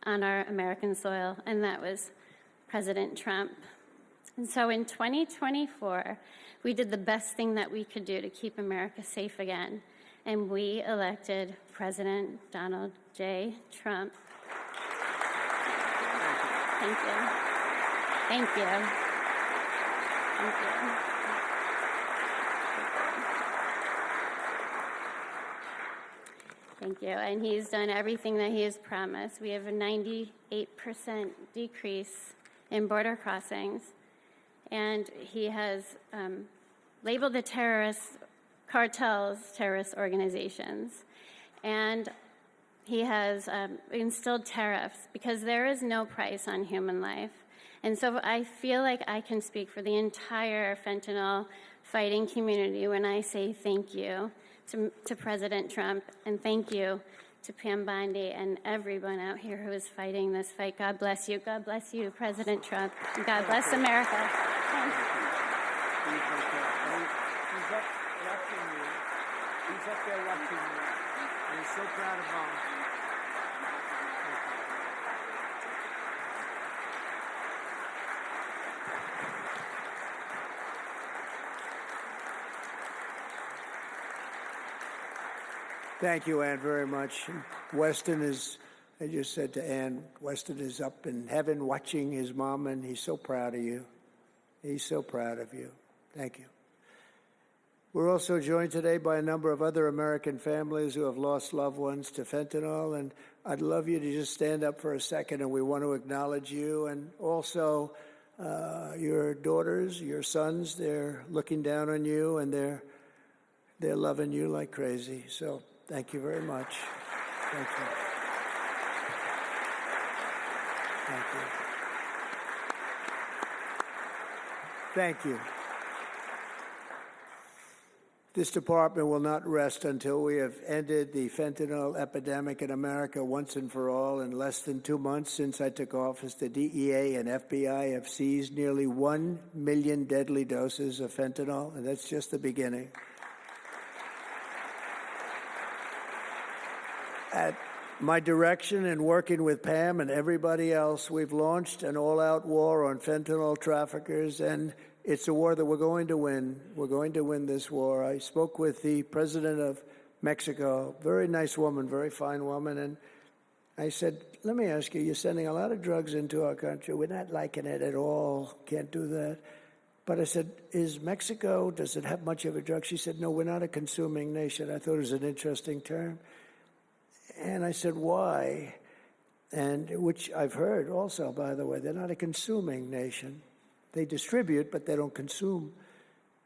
on our American soil, and that was President Trump. And so in 2024, we did the best thing that we could do to keep America safe again, and we elected President Donald J. Trump. Thank you. Thank you. Thank you. Thank you. And he's done everything that he has promised. We have a 98% decrease in border crossings. And he has labeled the terrorist cartels terrorist organizations. And he has instilled tariffs because there is no price on human life. And so I feel like I can speak for the entire fentanyl fighting community when I say thank you to President Trump, and thank you to Pam Bondi and everyone out here who is fighting this fight. God bless you. God bless you, President Trump. And God bless America. Thank you. He's up watching you. He's up there watching you. And he's so proud of Mom. Thank you, Ann, very much. Weston is, I just said to Ann, Weston is up in heaven watching his mom, and he's so proud of you. He's so proud of you. Thank you. We're also joined today by a number of other American families who have lost loved ones to fentanyl, and I'd love you to just stand up for a second, and we want to acknowledge you, and also your daughters, your sons. They're looking down on you, and they're loving you like crazy. So thank you very much. Thank you. Thank you. Thank you. This department will not rest until we have ended the fentanyl epidemic in America once and for all. In less than 2 months since I took office, the DEA and FBI have seized nearly 1 million deadly doses of fentanyl, and that's just the beginning. At my direction and working with Pam and everybody else, we've launched an all-out war on fentanyl traffickers, and it's a war that we're going to win. We're going to win this war. I spoke with the president of Mexico, very nice woman, very fine woman, and I said, let me ask you, you're sending a lot of drugs into our country. We're not liking it at all. Can't do that. But I said, is Mexico, does it have much of a drug? She said, no, we're not a consuming nation. I thought it was an interesting term. And I said, why? And which I've heard also, by the way, they're not a consuming nation. They distribute, but they don't consume.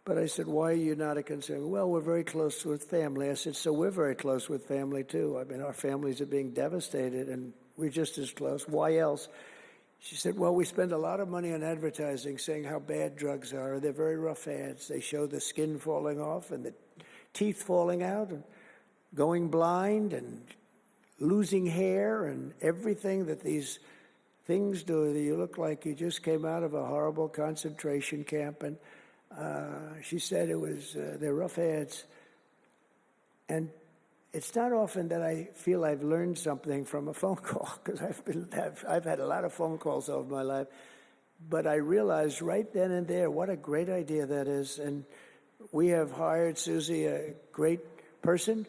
But I said, why are you not a consumer? Well, we're very close with family. I said, so we're very close with family, too. I mean, our families are being devastated, and we're just as close. Why else? She said, well, we spend a lot of money on advertising saying how bad drugs are. They're very rough ads. They show the skin falling off and the teeth falling out and going blind and losing hair and everything that these things do. You look like you just came out of a horrible concentration camp. And she said it was, they're rough ads. And it's not often that I feel I've learned something from a phone call, because I've had a lot of phone calls over my life. But I realized right then and there what a great idea that is. And we have hired Susie, a great person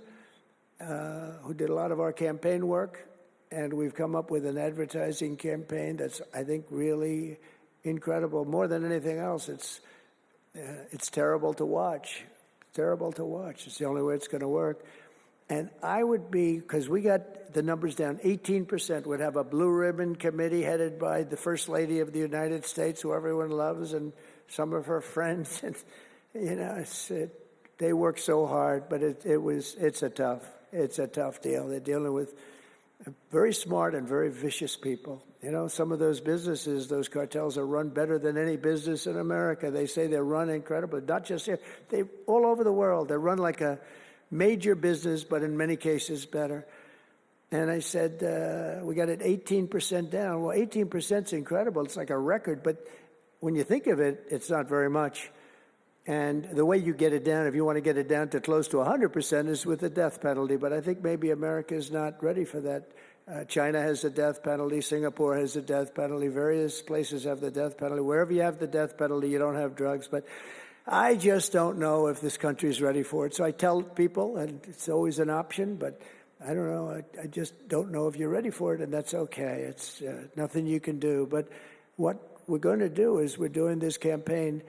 who did a lot of our campaign work. And we've come up with an advertising campaign that's, I think, really incredible. More than anything else, it's terrible to watch. Terrible to watch. It's the only way it's going to work. And I would be, because we got the numbers down, 18% would have a blue ribbon committee headed by the First Lady of the United States, who everyone loves, and some of her friends. And, you know, they work so hard, but it's a tough deal. They're dealing with very smart and very vicious people. You know, some of those businesses, those cartels, are run better than any business in America. They say they're run incredibly, not just here. They all over the world. They're run like a major business, but in many cases better. And I said, we got it 18% down. Well, 18% is incredible. It's like a record. But when you think of it, it's not very much. And the way you get it down, if you want to get it down to close to 100%, is with the death penalty. But I think maybe America is not ready for that. China has the death penalty. Singapore has the death penalty. Various places have the death penalty. Wherever you have the death penalty, you don't have drugs. But I just don't know if this country is ready for it. So I tell people, and it's always an option, but I don't know. I just don't know if you're ready for it, and that's okay. It's nothing you can do. But what we're going to do is we're doing this campaign,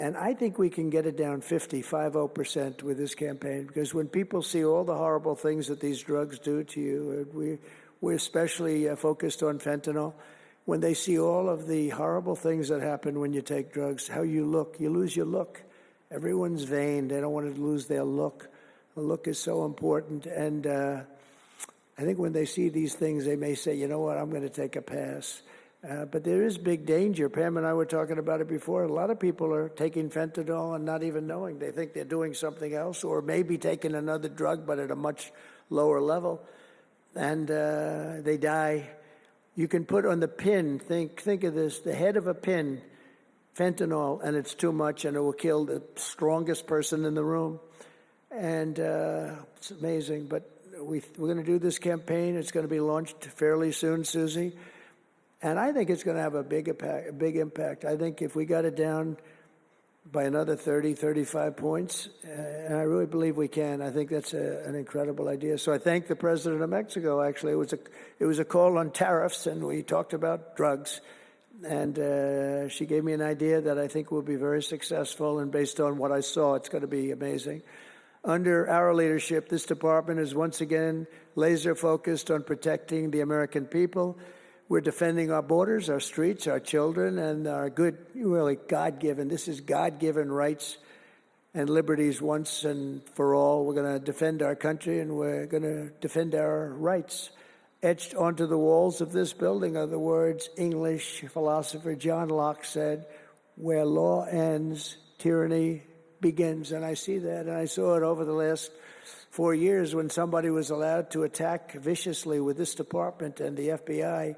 And I think we can get it down 50% with this campaign, because when people see all the horrible things that these drugs do to you, we're especially focused on fentanyl. When they see all of the horrible things that happen when you take drugs, how you look, you lose your look. Everyone's vain. They don't want to lose their look. The look is so important. And I think when they see these things, they may say, you know what, I'm going to take a pass. But there is big danger. Pam and I were talking about it before. A lot of people are taking fentanyl and not even knowing. They think they're doing something else, or maybe taking another drug, but at a much lower level. And they die. You can put on the pin, think of this, the head of a pin, fentanyl, and it's too much, and it will kill the strongest person in the room. And it's amazing. But we're going to do this campaign. It's going to be launched fairly soon, Susie. And I think it's going to have a big impact. I think if we got it down by another 30, 35 points, and I really believe we can, I think that's an incredible idea. So I thank the president of Mexico, actually. It was a call on tariffs, and we talked about drugs. And she gave me an idea that I think will be very successful, and based on what I saw, it's going to be amazing. Under our leadership, this department is once again laser focused on protecting the American people. We're defending our borders, our streets, our children, and our good, really God-given, this is God-given rights and liberties once and for all. We're going to defend our country, and we're going to defend our rights. Etched onto the walls of this building are the words English philosopher John Locke said, "Where law ends, tyranny begins." And I see that, and I saw it over the last 4 years when somebody was allowed to attack viciously with this department and the FBI.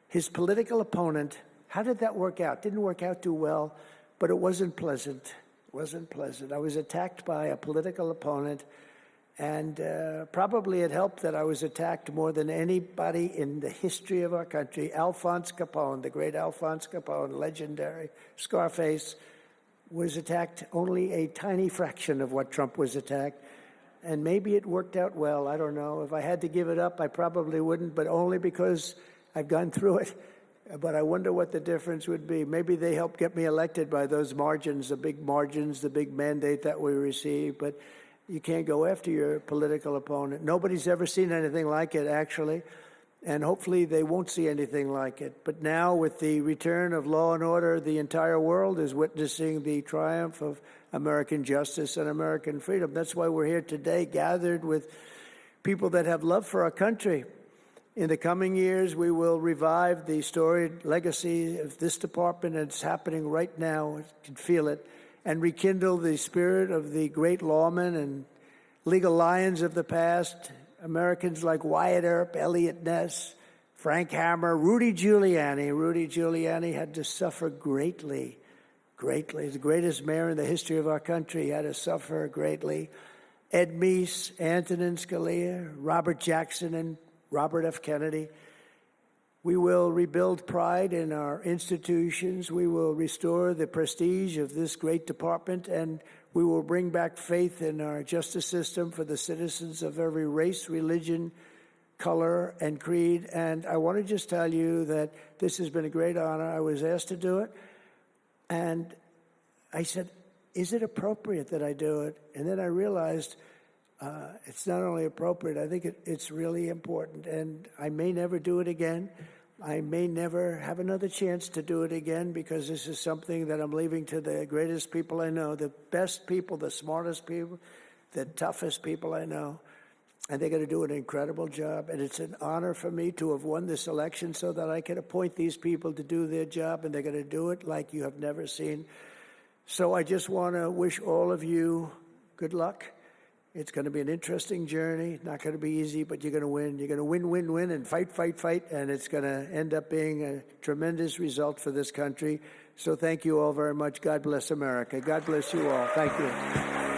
His political opponent, how did that work out? Didn't work out too well, but it wasn't pleasant. It wasn't pleasant. I was attacked by a political opponent, and probably it helped that I was attacked more than anybody in the history of our country. Alphonse Capone, the great Alphonse Capone, legendary, Scarface, was attacked only a tiny fraction of what Trump was attacked. And maybe it worked out well. I don't know. If I had to give it up, I probably wouldn't, but only because I've gone through it. But I wonder what the difference would be. Maybe they helped get me elected by those margins, the big mandate that we received. But you can't go after your political opponent. Nobody's ever seen anything like it, actually. And hopefully they won't see anything like it. But now, with the return of law and order, the entire world is witnessing the triumph of American justice and American freedom. That's why we're here today, gathered with people that have love for our country. In the coming years, we will revive the storied legacy of this department. It's happening right now. You can feel it. And rekindle the spirit of the great lawmen and legal lions of the past, Americans like Wyatt Earp, Elliot Ness, Frank Hammer, Rudy Giuliani. Rudy Giuliani had to suffer greatly. The greatest mayor in the history of our country had to suffer greatly. Ed Meese, Antonin Scalia, Robert Jackson, and Robert F. Kennedy. We will rebuild pride in our institutions. We will restore the prestige of this great department, and we will bring back faith in our justice system for the citizens of every race, religion, color, and creed. And I want to just tell you that this has been a great honor. I was asked to do it, and I said, is it appropriate that I do it? And then I realized it's not only appropriate, I think it's really important. And I may never do it again. I may never have another chance to do it again, because this is something that I'm leaving to the greatest people I know, the best people, the smartest people, the toughest people I know. And they're going to do an incredible job. And it's an honor for me to have won this election so that I can appoint these people to do their job, and they're going to do it like you have never seen. So I just want to wish all of you good luck. It's going to be an interesting journey. Not going to be easy, but you're going to win. You're going to win, and fight, and it's going to end up being a tremendous result for this country. So thank you all very much. God bless America. God bless you all. Thank you.